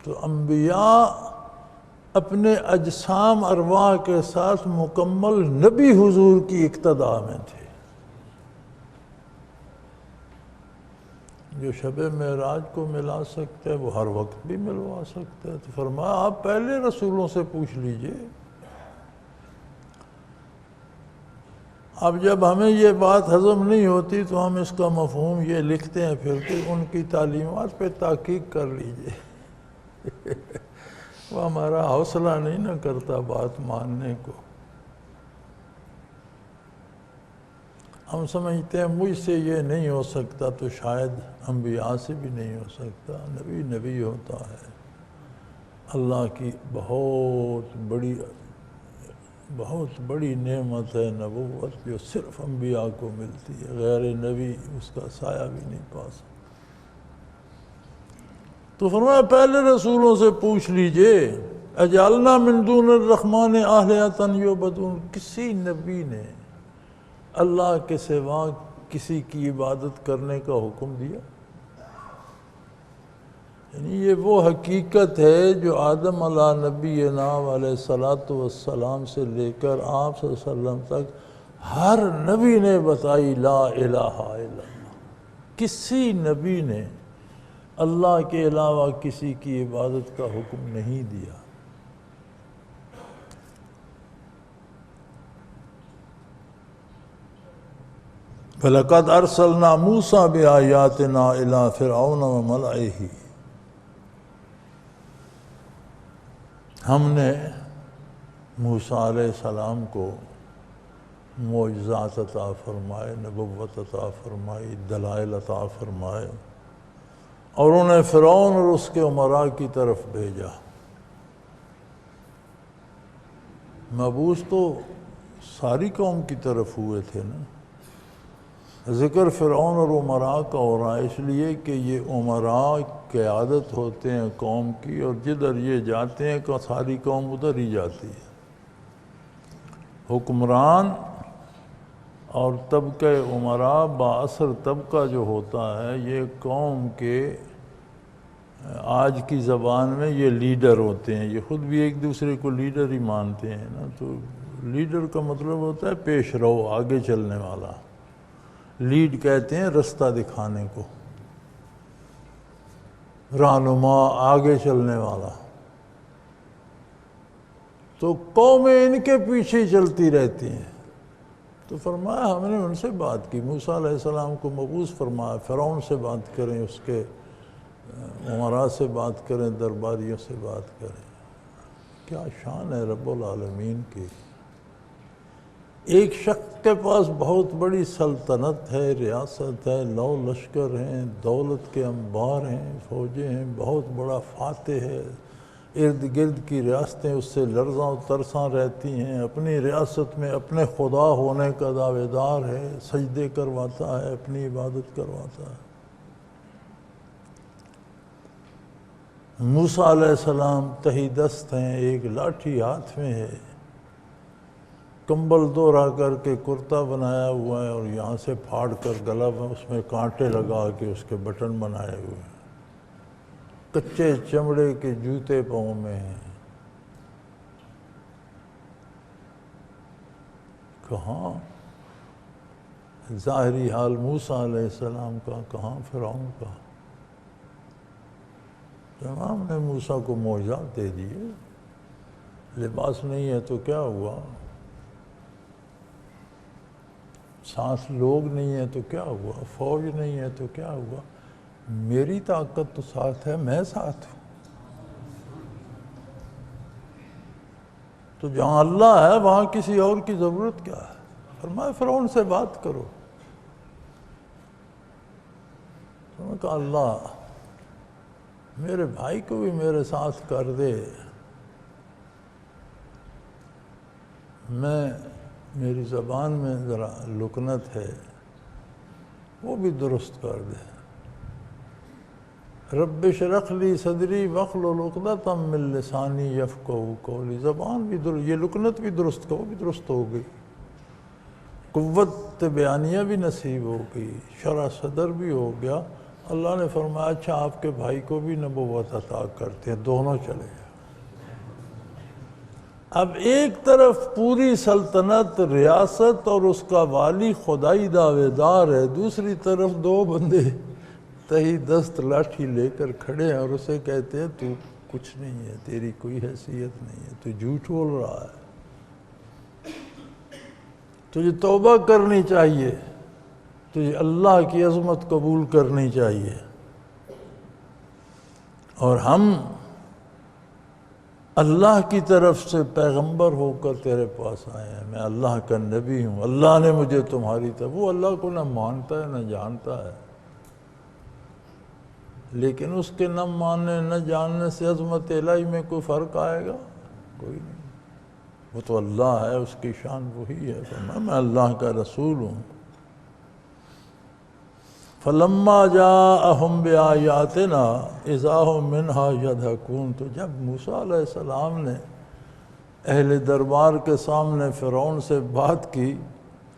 تو انبیاء اپنے اجسام ارواح کے ساتھ مکمل نبی حضور کی اقتداء میں تھے۔ جو شب معراج کو ملا سکتا ہے وہ ہر وقت بھی ملوا سکتا ہے۔ تو فرمایا آپ پہلے رسولوں سے پوچھ لیجئے۔ اب جب ہمیں یہ بات ہضم نہیں ہوتی تو ہم اس کا مفہوم یہ لکھتے ہیں پھر کہ ان کی تعلیمات پہ تحقیق کر لیجئے۔ وہ ہمارا حوصلہ نہیں نہ کرتا بات ماننے کو۔ ہم سمجھتے ہیں مجھ سے یہ نہیں ہو سکتا تو شاید انبیاء سے بھی نہیں ہو سکتا۔ نبی نبی ہوتا ہے۔ اللہ کی بہت بڑی نعمت ہے نبوت، جو صرف انبیاء کو ملتی ہے، غیر نبی اس کا سایہ بھی نہیں پا سکتا۔ تو فرمایا پہلے رسولوں سے پوچھ لیجئے، اجعلنا من دون الرحمن آلہۃ یعبدون، کسی نبی نے اللہ کے سوا کسی کی عبادت کرنے کا حکم دیا؟ یعنی یہ وہ حقیقت ہے جو آدم علیہ نبینا علیہ السلام سے لے کر آپ صلی اللہ علیہ وسلم تک ہر نبی نے بتائی، لا الہ الا اللہ۔ کسی نبی نے اللہ کے علاوہ کسی کی عبادت کا حکم نہیں دیا۔ فَلَقَدْ أَرْسَلْنَا مُوسَىٰ بِآيَاتِنَا إِلَىٰ فِرْعَوْنَ وَمَلَئِهِ، ہم نے موسیٰ علیہ السلام کو معجزات عطا فرمائے، نبوت عطا فرمائی، دلائل عطا فرمائے، اور انہیں فرعون اور اس کے امراء کی طرف بھیجا۔ مبعوث تو ساری قوم کی طرف ہوئے تھے نا، ذکر فرعون اور امراء کا ہو رہا ہے اس لیے کہ یہ امراء قیادت ہوتے ہیں قوم کی، اور جدھر یہ جاتے ہیں کہ ساری قوم ادھر ہی جاتی ہے۔ حکمران اور طبقہ امراء بااثر طبقہ جو ہوتا ہے، یہ قوم کے آج کی زبان میں یہ لیڈر ہوتے ہیں۔ یہ خود بھی ایک دوسرے کو لیڈر ہی مانتے ہیں نا، تو لیڈر کا مطلب ہوتا ہے پیش رو، آگے چلنے والا۔ لیڈ کہتے ہیں رستہ دکھانے کو، رہنما، آگے چلنے والا۔ تو قومیں ان کے پیچھے چلتی رہتی ہیں۔ تو فرمایا ہم نے ان سے بات کی، موسیٰ علیہ السلام کو مبعوث فرمایا فرعون سے بات کریں، اس کے امراء سے بات کریں، درباریوں سے بات کریں۔ کیا شان ہے رب العالمین کی! ایک شخص کے پاس بہت بڑی سلطنت ہے، ریاست ہے، لو لشکر ہیں، دولت کے انبار ہیں، فوجیں ہیں، بہت بڑا فاتح ہے، ارد گرد کی ریاستیں اس سے لرزاں و ترساں رہتی ہیں، اپنی ریاست میں اپنے خدا ہونے کا دعوے دار ہے، سجدے کرواتا ہے، اپنی عبادت کرواتا ہے۔ موسیٰ علیہ السلام تہی دست ہیں، ایک لاٹھی ہاتھ میں ہے، کمبل دوہرا کر کے کرتا بنایا ہوا ہے، اور یہاں سے پھاڑ کر گلا میں اس میں کانٹے لگا کے اس کے بٹن بنائے ہوئے ہیں، کچے چمڑے کے جوتے پاؤں میں ہیں۔ کہاں ظاہری حال موسیٰ علیہ السلام کا، کہاں فرعون کا؟ تمام نے موسیٰ کو معجزات دے دیے۔ لباس نہیں ہے تو کیا ہوا؟ سانس لوگ نہیں ہے تو کیا ہوا؟ فوج نہیں ہے تو کیا ہوا؟ میری طاقت تو ساتھ ہے، میں ساتھ ہوں۔ تو جہاں اللہ ہے وہاں کسی اور کی ضرورت کیا ہے؟ فرمایا فرعون سے بات کرو۔ تو میں کہا اللہ میرے بھائی کو بھی میرے ساتھ کر دے، میری زبان میں ذرا لکنت ہے، وہ بھی درست کر دے۔ رب اشرح لی صدری واحلل عقدۃ من لسانی یفقہوا قولی، زبان بھی درست، یہ لکنت بھی درست کا، وہ بھی درست ہو گئی، قوت بیانیہ بھی نصیب ہو گئی، شرح صدر بھی ہو گیا۔ اللہ نے فرمایا اچھا آپ کے بھائی کو بھی نبوت عطا کرتے ہیں، دونوں چلے گئے۔ اب ایک طرف پوری سلطنت، ریاست اور اس کا والی خدائی دعوے دار ہے، دوسری طرف دو بندے تہی دست لاٹھی لے کر کھڑے ہیں اور اسے کہتے ہیں تو کچھ نہیں ہے، تیری کوئی حیثیت نہیں ہے، تو جھوٹ بول رہا ہے، تجھے توبہ کرنی چاہیے، تجھے اللہ کی عظمت قبول کرنی چاہیے۔ اور ہم اللہ کی طرف سے پیغمبر ہو کر تیرے پاس آئے ہیں، میں اللہ کا نبی ہوں، اللہ نے مجھے تمہاری طرف، وہ اللہ کو نہ مانتا ہے نہ جانتا ہے، لیکن اس کے نہ ماننے نہ جاننے سے عظمت الہی میں کوئی فرق آئے گا؟ کوئی نہیں، وہ تو اللہ ہے، اس کی شان وہی ہے۔ میں اللہ کا رسول ہوں۔ فَلَمَّا جَاءَهُمْ بِآيَاتِنَا إِذَا هُمْ مِنْهَا يَضْحَكُونَ، تو جب موسیٰ علیہ السلام نے اہل دربار کے سامنے فرعون سے بات کی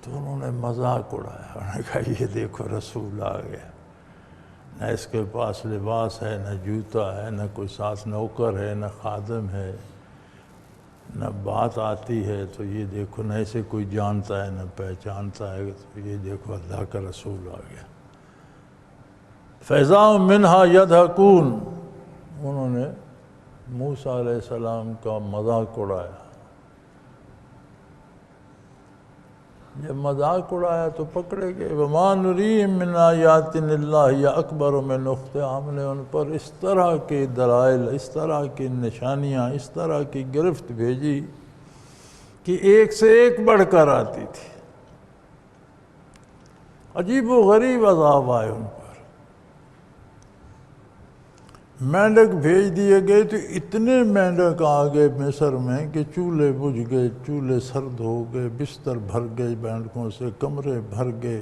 تو انہوں نے مذاق اڑایا، انہوں نے کہا یہ دیکھو رسول آ گیا، نہ اس کے پاس لباس ہے، نہ جوتا ہے، نہ کوئی ساتھ نوکر ہے، نہ خادم ہے، نہ بات آتی ہے، تو یہ دیکھو نہ اسے کوئی جانتا ہے نہ پہچانتا ہے، تو یہ دیکھو اللہ کا رسول آ گیا۔ فَإِذَا هُمْ مِنْهَا يَضْحَكُونَ، انہوں نے موسیٰ علیہ السلام کا مذاق اڑایا۔ جب مذاق اڑایا تو پکڑے گئے۔ وَمَا نُرِيهِمْ مِنْ آيَاتٍ اللَّهِ هِيَ أَكْبَرُ مِنْ أُخْتِهَا، ہم نے ان پر اس طرح کے دلائل، اس طرح کی نشانیاں، اس طرح کی گرفت بھیجی کہ ایک سے ایک بڑھ کر آتی تھی، عجیب و غریب عذاب آئے ان پر۔ مینڈک بھیج دیے گئے تو اتنے مینڈک آ گئے مصر میں کہ چولہے بجھ گئے، چولہے سرد ہو گئے، بستر بھر گئے مینڈکوں سے، کمرے بھر گئے،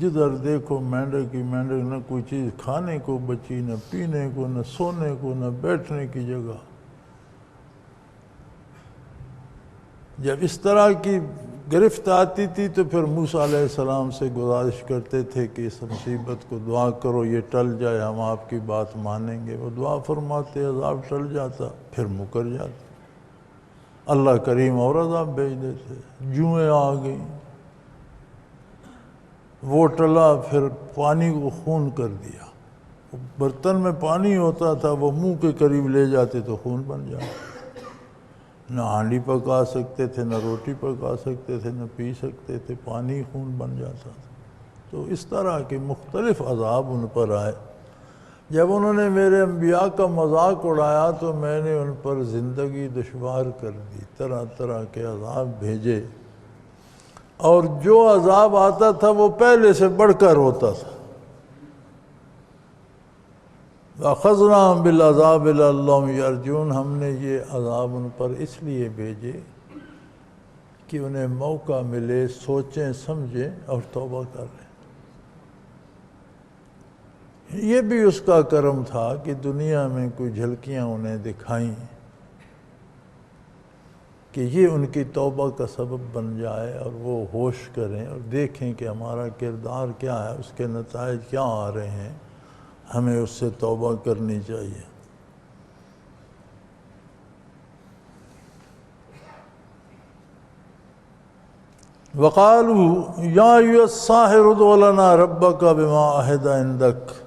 جدھر دیکھو مینڈک ہی مینڈک، نہ کوئی چیز کھانے کو بچی، نہ پینے کو، نہ سونے کو، نہ بیٹھنے کی جگہ۔ جب اس طرح کی گرفت آتی تھی تو پھر موسیٰ علیہ السلام سے گزارش کرتے تھے کہ اس مصیبت کو دعا کرو، یہ ٹل جائے، ہم آپ کی بات مانیں گے۔ وہ دعا فرماتے، عذاب ٹل جاتا، پھر مکر جاتے، اللہ کریم اور عذاب بھیج دیتے، جوئیں آ گئیں، وہ ٹلا، پھر پانی کو خون کر دیا۔ برتن میں پانی ہوتا تھا، وہ منہ کے قریب لے جاتے تو خون بن جاتا، نہ ہانڈی پکا سکتے تھے، نہ روٹی پکا سکتے تھے، نہ پی سکتے تھے، پانی خون بن جاتا تھا۔ تو اس طرح کے مختلف عذاب ان پر آئے۔ جب انہوں نے میرے انبیاء کا مذاق اڑایا تو میں نے ان پر زندگی دشوار کر دی، طرح طرح کے عذاب بھیجے، اور جو عذاب آتا تھا وہ پہلے سے بڑھ کر ہوتا تھا۔ وَأَخَذْنَاهُمْ بِالْعَذَابِ لَعَلَّهُمْ يَرْجِعُونَ، ہم نے یہ عذاب ان پر اس لیے بھیجے کہ انہیں موقع ملے، سوچیں سمجھیں اور توبہ کر لیں۔ یہ بھی اس کا کرم تھا کہ دنیا میں کوئی جھلکیاں انہیں دکھائیں کہ یہ ان کی توبہ کا سبب بن جائے، اور وہ ہوش کریں اور دیکھیں کہ ہمارا کردار کیا ہے، اس کے نتائج کیا آ رہے ہیں، ہمیں اس سے توبہ کرنی چاہیے۔ وَقَالُوا يَا أَيُّهَا السَّاحِرُ ادْعُ لَنَا رَبَّكَ بِمَا عَهِدَ عِندَكَ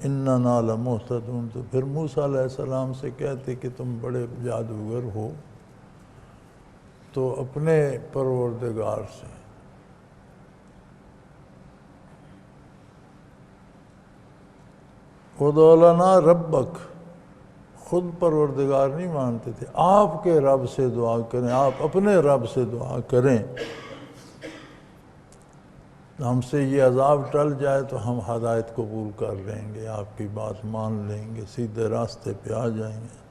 إِنَّنَا لَمُهْتَدُونَ، تو پھر موسیٰ علیہ السلام سے کہتے کہ تم بڑے جادوگر ہو، تو اپنے پروردگار سے ادعُ لَنَا رَبَّكَ، خود پروردگار نہیں مانتے تھے، آپ کے رب سے دعا کریں، آپ اپنے رب سے دعا کریں، ہم سے یہ عذاب ٹل جائے تو ہم ہدایت قبول کر لیں گے، آپ کی بات مان لیں گے، سیدھے راستے پہ آ جائیں گے۔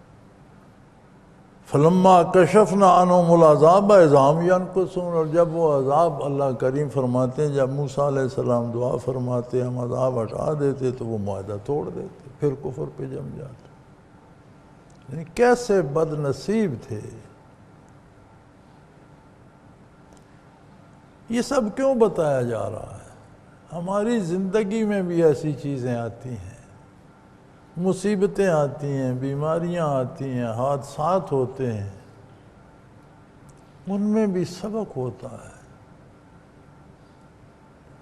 فَلَمَّا كَشَفْنَا عَنْهُمُ الْعَذَابَ إِذَا هُمْ يَنْكُثُونَ، اور جب وہ عذاب، اللہ کریم فرماتے ہیں جب موسیٰ علیہ السلام دعا فرماتے ہم عذاب ہٹا دیتے تو وہ معاہدہ توڑ دیتے، پھر کفر پہ جم جاتے۔ یعنی کیسے بد نصیب تھے۔ یہ سب کیوں بتایا جا رہا ہے؟ ہماری زندگی میں بھی ایسی چیزیں آتی ہیں، مصیبتیں آتی ہیں، بیماریاں آتی ہیں، حادثات ہوتے ہیں، ان میں بھی سبق ہوتا ہے۔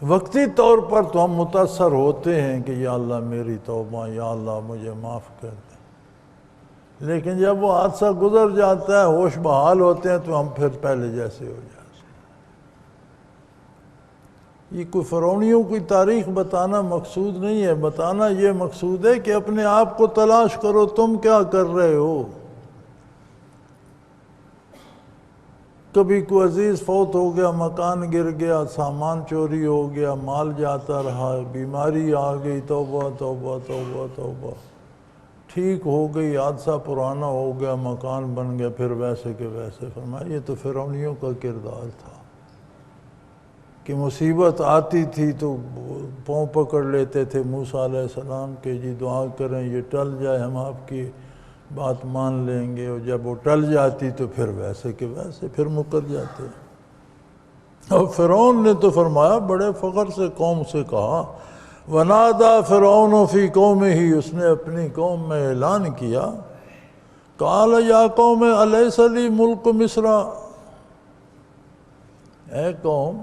وقتی طور پر تو ہم متاثر ہوتے ہیں کہ یا اللہ میری توبہ، یا اللہ مجھے معاف کر دے، لیکن جب وہ حادثہ گزر جاتا ہے، ہوش بحال ہوتے ہیں تو ہم پھر پہلے جیسے ہو جاتے ہیں۔ یہ کوئی فرعونیوں کی تاریخ بتانا مقصود نہیں ہے، بتانا یہ مقصود ہے کہ اپنے آپ کو تلاش کرو، تم کیا کر رہے ہو۔ کبھی کوئی عزیز فوت ہو گیا، مکان گر گیا، سامان چوری ہو گیا، مال جاتا رہا، بیماری آ گئی، توبہ توبہ توبہ توبہ، ٹھیک ہو گئی، حادثہ پرانا ہو گیا، مکان بن گیا، پھر ویسے کہ ویسے۔ فرمایا یہ تو فرعونیوں کا کردار تھا کہ مصیبت آتی تھی تو پاؤں پکڑ لیتے تھے موسیٰ علیہ السلام کے، جی دعا کریں یہ ٹل جائے، ہم آپ کی بات مان لیں گے، اور جب وہ ٹل جاتی تو پھر ویسے کہ ویسے، پھر مکر جاتے۔ اور فرعون نے تو فرمایا، بڑے فخر سے قوم سے کہا، وَنَادَى فِرْعَوْنُ فِي قَوْمِهِ، اس نے اپنی قوم میں اعلان کیا، قَالَ يَا قَوْمِ أَلَيْسَ لِي مُلْكُ مِصْرَ، اے قوم،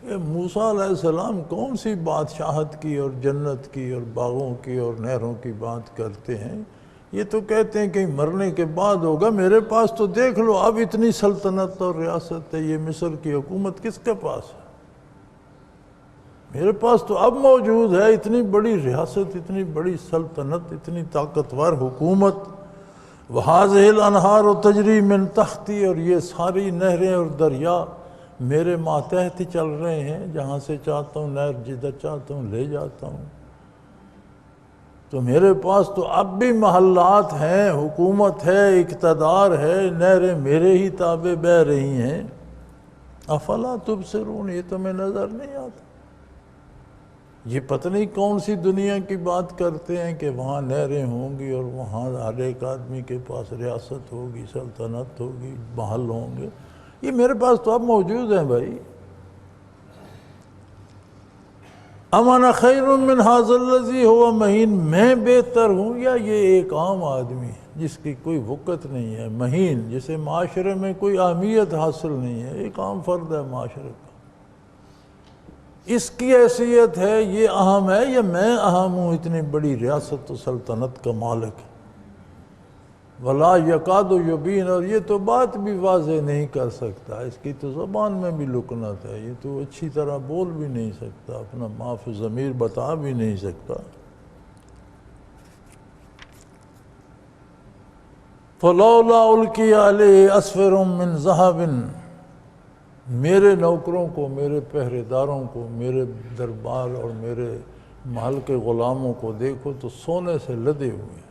یہ موسیٰ علیہ السلام کون سی بادشاہت کی اور جنت کی اور باغوں کی اور نہروں کی بات کرتے ہیں، یہ تو کہتے ہیں کہ مرنے کے بعد ہوگا، میرے پاس تو دیکھ لو اب اتنی سلطنت اور ریاست ہے، یہ مصر کی حکومت کس کے پاس ہے، میرے پاس تو اب موجود ہے اتنی بڑی ریاست، اتنی بڑی سلطنت، اتنی طاقتور حکومت۔ وَهَٰذِهِ الْأَنْهَارُ تَجْرِي مِن تَحْتِي، اور یہ ساری نہریں اور دریا میرے ماتحت ہی چل رہے ہیں، جہاں سے چاہتا ہوں نہر جدھر چاہتا ہوں لے جاتا ہوں۔ تو میرے پاس تو اب بھی محلات ہیں، حکومت ہے، اقتدار ہے، نہریں میرے ہی تابع بہہ رہی ہیں، افلا تبصرون، یہ تمہیں نظر نہیں آتا؟ یہ پتہ نہیں کون سی دنیا کی بات کرتے ہیں کہ وہاں نہریں ہوں گی اور وہاں ہر ایک آدمی کے پاس ریاست ہوگی، سلطنت ہوگی، محل ہوں گے۔ یہ میرے پاس تو اب موجود ہیں بھائی۔ امانا خیر من ھذا الذی ھو مہین، میں بہتر ہوں یا یہ ایک عام آدمی جس کی کوئی وقت نہیں ہے، مہین، جسے معاشرے میں کوئی اہمیت حاصل نہیں ہے، ایک عام فرد ہے معاشرے کا، اس کی حیثیت ہے، یہ اہم ہے یا میں اہم ہوں اتنی بڑی ریاست و سلطنت کا مالک؟ ولا یکاد یبین، اور یہ تو بات بھی واضح نہیں کر سکتا، اس کی تو زبان میں بھی لکنت ہے، یہ تو اچھی طرح بول بھی نہیں سکتا، اپنا ما فی الضمیر بتا بھی نہیں سکتا۔ فلولا القی علیہ اسور من ذہب، میرے نوکروں کو، میرے پہرے داروں کو، میرے دربار اور میرے محل کے غلاموں کو دیکھو تو سونے سے لدے ہوئے ہیں۔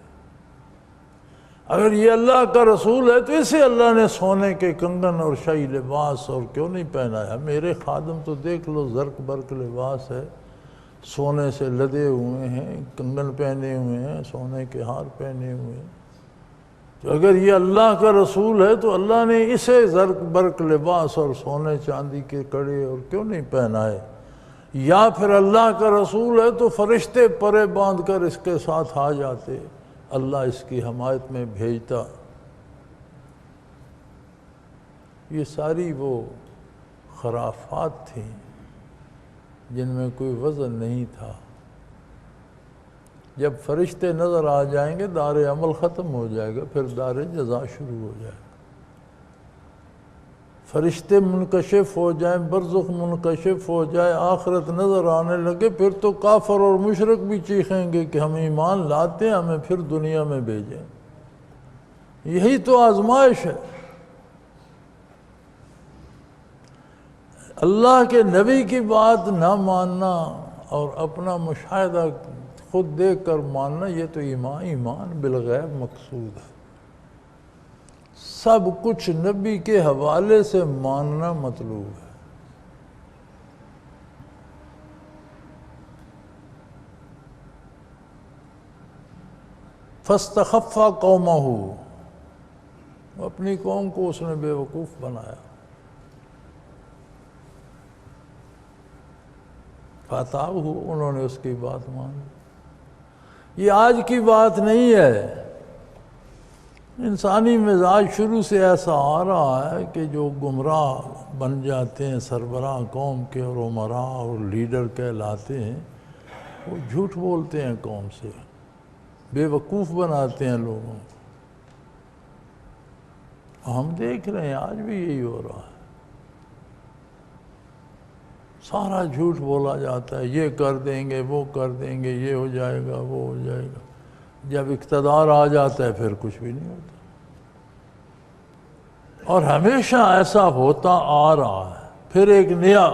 اگر یہ اللہ کا رسول ہے تو اسے اللہ نے سونے کے کنگن اور شاہی لباس اور کیوں نہیں پہنایا؟ میرے خادم تو دیکھ لو، زرق برق لباس ہے، سونے سے لدے ہوئے ہیں، کنگن پہنے ہوئے ہیں، سونے کے ہار پہنے ہوئے ہیں۔ تو اگر یہ اللہ کا رسول ہے تو اللہ نے اسے زرق برق لباس اور سونے چاندی کے کڑے اور کیوں نہیں پہنائے؟ یا پھر اللہ کا رسول ہے تو فرشتے پرے باندھ کر اس کے ساتھ آ جاتے، اللہ اس کی حمایت میں بھیجتا۔ یہ ساری وہ خرافات تھیں جن میں کوئی وزن نہیں تھا۔ جب فرشتے نظر آ جائیں گے دار عمل ختم ہو جائے گا، پھر دار جزا شروع ہو جائے گا۔ فرشتے منکشف ہو جائیں، برزخ منکشف ہو جائے، آخرت نظر آنے لگے، پھر تو کافر اور مشرک بھی چیخیں گے کہ ہم ایمان لاتے ہیں، ہمیں پھر دنیا میں بھیجیں۔ یہی تو آزمائش ہے۔ اللہ کے نبی کی بات نہ ماننا اور اپنا مشاہدہ خود دیکھ کر ماننا، یہ تو ایمان بالغیب مقصود ہے۔ سب کچھ نبی کے حوالے سے ماننا مطلوب ہے۔ فاستخف قومہ، اپنی قوم کو اس نے بے وقوف بنایا۔ فاتعوہ، انہوں نے اس کی بات مانی۔ یہ آج کی بات نہیں ہے، انسانی مزاج شروع سے ایسا آ رہا ہے کہ جو گمراہ بن جاتے ہیں، سربراہ قوم کے اور امراء اور لیڈر کہلاتے ہیں، وہ جھوٹ بولتے ہیں قوم سے، بے وقوف بناتے ہیں لوگوں کو۔ ہم دیکھ رہے ہیں آج بھی یہی ہو رہا ہے، سارا جھوٹ بولا جاتا ہے، یہ کر دیں گے، وہ کر دیں گے، یہ ہو جائے گا، وہ ہو جائے گا۔ جب اقتدار آ جاتا ہے پھر کچھ بھی نہیں ہوتا، اور ہمیشہ ایسا ہوتا آ رہا ہے۔ پھر ایک نیا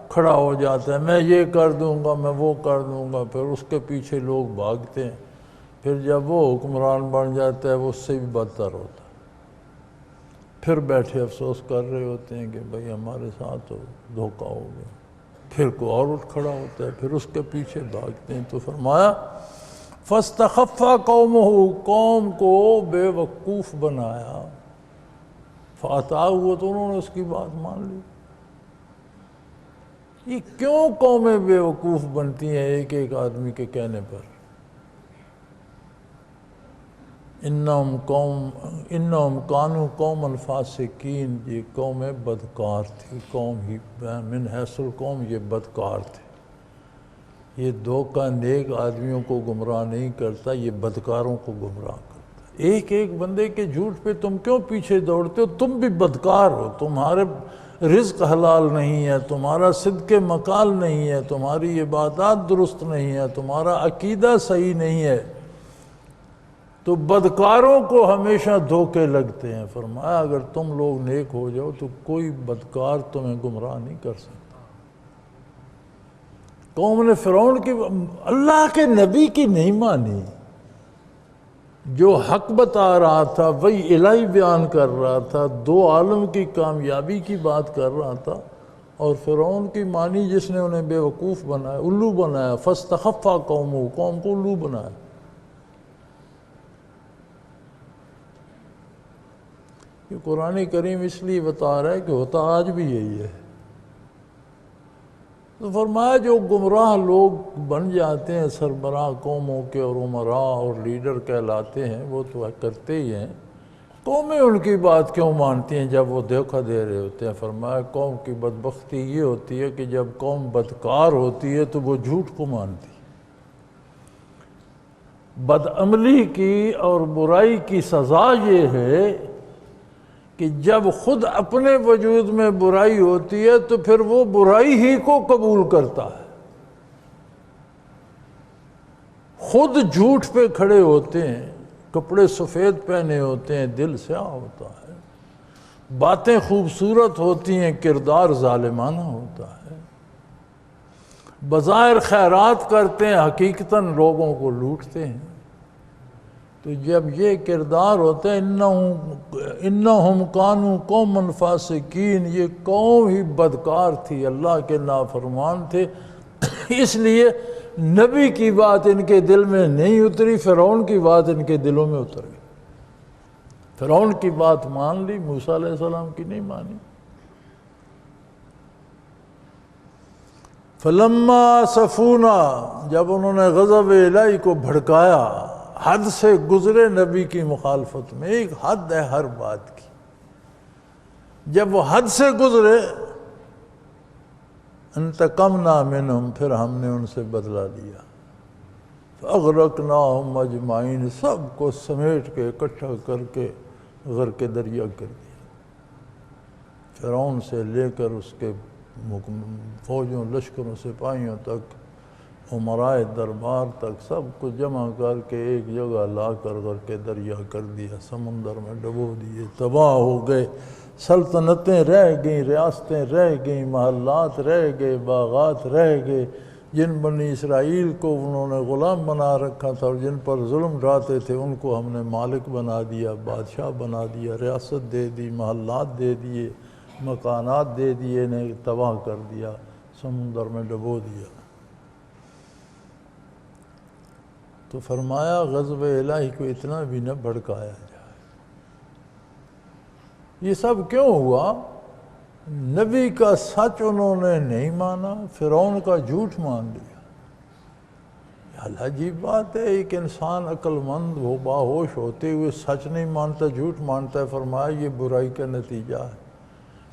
کھڑا ہو جاتا ہے، میں یہ کر دوں گا، میں وہ کر دوں گا، پھر اس کے پیچھے لوگ بھاگتے ہیں۔ پھر جب وہ حکمران بن جاتا ہے وہ اس سے بھی بدتر ہوتا ہے، پھر بیٹھے افسوس کر رہے ہوتے ہیں کہ بھئی ہمارے ساتھ تو دھوکہ ہو گیا۔ پھر کوئی اور اٹھ کھڑا ہوتا ہے، پھر اس کے پیچھے بھاگتے ہیں۔ تو فرمایا فاستخف قومہ، قوم کو بے وقوف بنایا۔ فاتعوہ، تو انہوں نے اس کی بات مان لی۔ یہ کیوں قومیں بے وقوف بنتی ہیں ایک ایک آدمی کے کہنے پر؟ انہم کانوا قوما فاسقین، یہ قومیں بدکار تھی، قوم ہی من حیث القوم یہ بدکار تھے۔ یہ دھوکہ نیک آدمیوں کو گمراہ نہیں کرتا، یہ بدکاروں کو گمراہ کرتا ہے۔ ایک ایک بندے کے جھوٹ پہ تم کیوں پیچھے دوڑتے ہو؟ تم بھی بدکار ہو، تمہارے رزق حلال نہیں ہے، تمہارا صدق مقال نہیں ہے، تمہاری عبادات درست نہیں ہے، تمہارا عقیدہ صحیح نہیں ہے، تو بدکاروں کو ہمیشہ دھوکے لگتے ہیں۔ فرمایا اگر تم لوگ نیک ہو جاؤ تو کوئی بدکار تمہیں گمراہ نہیں کر سکتا۔ قوم نے فرعون کی اللہ کے نبی کی نہیں مانی، جو حق بتا رہا تھا وہی الہی بیان کر رہا تھا، دو عالم کی کامیابی کی بات کر رہا تھا، اور فرعون کی مانی جس نے انہیں بے وقوف بنایا، الو بنایا، فاستخف قومہ، قوم کو الو بنایا۔ یہ قرآن کریم اس لیے بتا رہا ہے کہ ہوتا آج بھی یہی ہے۔ تو فرمایا جو گمراہ لوگ بن جاتے ہیں سربراہ قوموں کے اور عمراء اور لیڈر کہلاتے ہیں، وہ تو کرتے ہی ہیں، قومیں ان کی بات کیوں مانتی ہیں جب وہ دھوکہ دے رہے ہوتے ہیں؟ فرمایا قوم کی بدبختی یہ ہوتی ہے کہ جب قوم بدکار ہوتی ہے تو وہ جھوٹ کو مانتی ہے۔ بدعملی کی اور برائی کی سزا یہ ہے کہ جب خود اپنے وجود میں برائی ہوتی ہے تو پھر وہ برائی ہی کو قبول کرتا ہے۔ خود جھوٹ پہ کھڑے ہوتے ہیں، کپڑے سفید پہنے ہوتے ہیں، دل سیاہ ہوتا ہے، باتیں خوبصورت ہوتی ہیں، کردار ظالمانہ ہوتا ہے، بظاہر خیرات کرتے ہیں، حقیقتاً لوگوں کو لوٹتے ہیں۔ تو جب یہ کردار ہوتا ہے انہم کانوا قوما فاسقین، یہ قوم ہی بدکار تھی، اللہ کے نافرمان تھے، اس لیے نبی کی بات ان کے دل میں نہیں اتری، فرعون کی بات ان کے دلوں میں اتر گئی۔ فرعون کی بات مان لی، موسیٰ علیہ السلام کی نہیں مانی۔ فلما آسفونا، جب انہوں نے غضب الہی کو بھڑکایا، حد سے گزرے نبی کی مخالفت میں، ایک حد ہے ہر بات کی، جب وہ حد سے گزرے انتقمنا منہم، پھر ہم نے ان سے بدلہ لیا، فاغرقناہم اجمعین، سب کو سمیٹ کے اکٹھا کر کے غرق دریا کر دیا، فرعون سے لے کر اس کے فوجوں، لشکروں، سپاہیوں تک، عمرائے دربار تک، سب کو جمع کر کے ایک جگہ لا کر غرق دریا کر دیا، سمندر میں ڈبو دیے، تباہ ہو گئے، سلطنتیں رہ گئیں، ریاستیں رہ گئیں، محلات رہ گئے، باغات رہ گئے، جن بنی اسرائیل کو انہوں نے غلام بنا رکھا تھا اور جن پر ظلم ڈھاتے تھے ان کو ہم نے مالک بنا دیا، بادشاہ بنا دیا، ریاست دے دی، محلات دے دیے، مکانات دے دیے، انہیں تباہ کر دیا، سمندر میں ڈبو دیا۔ تو فرمایا غضب الہی کو اتنا بھی نہ بھڑکایا جائے۔ یہ سب کیوں ہوا؟ نبی کا سچ انہوں نے نہیں مانا، فرعون کا جھوٹ مان لیا۔ یہ عجیب بات ہے، ایک انسان عقل مند ہو، باہوش ہوتے ہوئے سچ نہیں مانتا، جھوٹ مانتا ہے۔ فرمایا یہ برائی کا نتیجہ ہے۔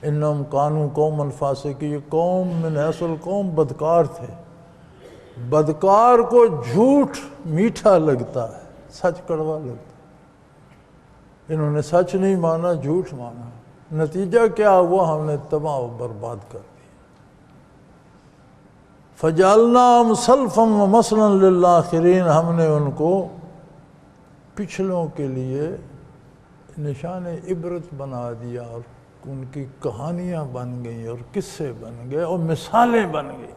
انہم کانوا قوما فاسقین، یہ قوم من حیث القوم بدکار تھے۔ بدکار کو جھوٹ میٹھا لگتا ہے، سچ کڑوا لگتا ہے۔ انہوں نے سچ نہیں مانا، جھوٹ مانا، نتیجہ کیا ہوا؟ ہم نے تباہ و برباد کر دیا۔ فجعلناہم سلفا ومثلا للآخرین، ہم نے ان کو پچھلوں کے لیے نشان عبرت بنا دیا، اور ان کی کہانیاں بن گئیں اور قصے بن گئے اور مثالیں بن گئی،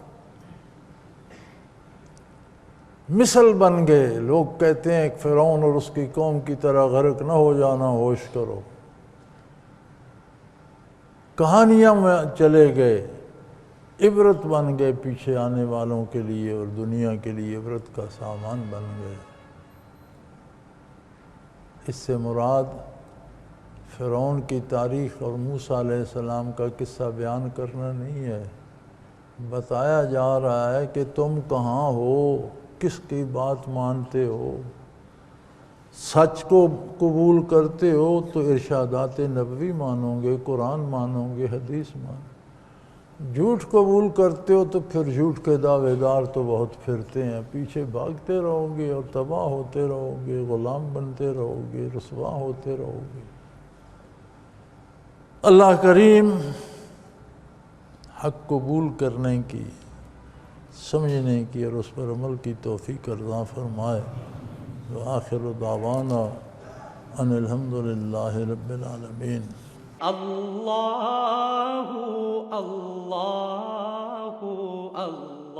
مثل بن گئے۔ لوگ کہتے ہیں کہ فرعون اور اس کی قوم کی طرح غرق نہ ہو جانا، ہوش کرو۔ کہانیاں میں چلے گئے، عبرت بن گئے پیچھے آنے والوں کے لیے، اور دنیا کے لیے عبرت کا سامان بن گئے۔ اس سے مراد فرعون کی تاریخ اور موسیٰ علیہ السلام کا قصہ بیان کرنا نہیں ہے، بتایا جا رہا ہے کہ تم کہاں ہو، کس کی بات مانتے ہو، سچ کو قبول کرتے ہو تو ارشادات نبوی مانو گے، قرآن مانو گے، حدیث مانو، جھوٹ قبول کرتے ہو تو پھر جھوٹ کے دعوے دار تو بہت پھرتے ہیں، پیچھے بھاگتے رہو گے اور تباہ ہوتے رہو گے، غلام بنتے رہو گے، رسوا ہوتے رہو گے۔ اللہ کریم حق قبول کرنے کی، سمجھنے کی اور اس پر عمل کی توفیق عطا فرمائے۔ وآخر دعوانا ان الحمدللہ رب العالمین۔ اللہ اللہ اللہ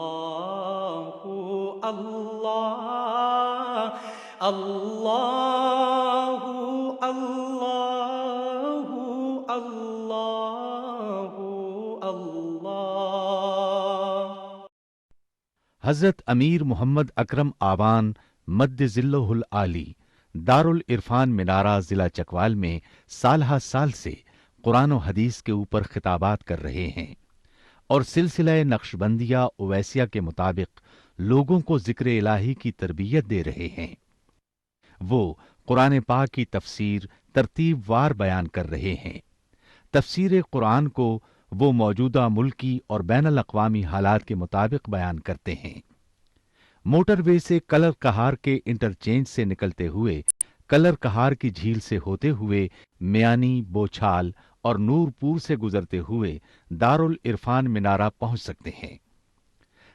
اللہ اللہ اللہ اللہ۔ حضرت امیر محمد اکرم آوان مد ظلہ العالی دارالعرفان منارہ ضلع چکوال میں سالہ سال سے قرآن و حدیث کے اوپر خطابات کر رہے ہیں اور سلسلہ نقشبندیہ اویسیہ کے مطابق لوگوں کو ذکر الہی کی تربیت دے رہے ہیں۔ وہ قرآن پاک کی تفسیر ترتیب وار بیان کر رہے ہیں۔ تفسیر قرآن کو وہ موجودہ ملکی اور بین الاقوامی حالات کے مطابق بیان کرتے ہیں۔ موٹر وے سے کلر کہار کے انٹرچینج سے نکلتے ہوئے کلر کہار کی جھیل سے ہوتے ہوئے میانی، بوچھال اور نورپور سے گزرتے ہوئے دارالعرفان منارہ پہنچ سکتے ہیں۔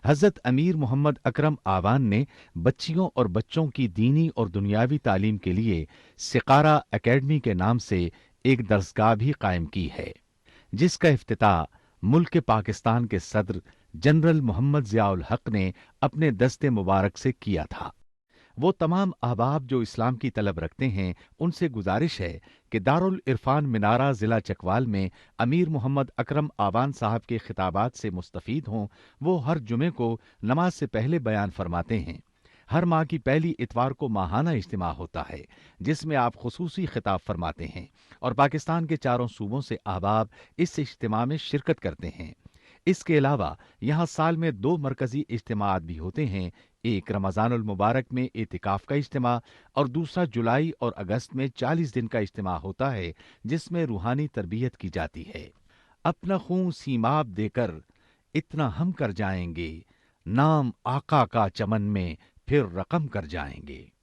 حضرت امیر محمد اکرم آوان نے بچیوں اور بچوں کی دینی اور دنیاوی تعلیم کے لیے سقارہ اکیڈمی کے نام سے ایک درسگاہ بھی قائم کی ہے، جس کا افتتاح ملک پاکستان کے صدر جنرل محمد ضیاء الحق نے اپنے دست مبارک سے کیا تھا۔ وہ تمام احباب جو اسلام کی طلب رکھتے ہیں ان سے گزارش ہے کہ دارالعرفان منارہ ضلع چکوال میں امیر محمد اکرم آوان صاحب کے خطابات سے مستفید ہوں۔ وہ ہر جمعے کو نماز سے پہلے بیان فرماتے ہیں۔ ہر ماہ کی پہلی اتوار کو ماہانہ اجتماع ہوتا ہے جس میں آپ خصوصی خطاب فرماتے ہیں اور پاکستان کے چاروں صوبوں سے احباب اس اجتماع میں شرکت کرتے ہیں۔ اس کے علاوہ یہاں سال میں 2 مرکزی اجتماعات بھی ہوتے ہیں، ایک رمضان المبارک میں اعتکاف کا اجتماع اور دوسرا جولائی اور اگست میں 40 دن کا اجتماع ہوتا ہے جس میں روحانی تربیت کی جاتی ہے۔ اپنا خون سیماب دے کر اتنا ہم کر جائیں گے، نام آقا کا چمن میں پھر رقم کر جائیں گے۔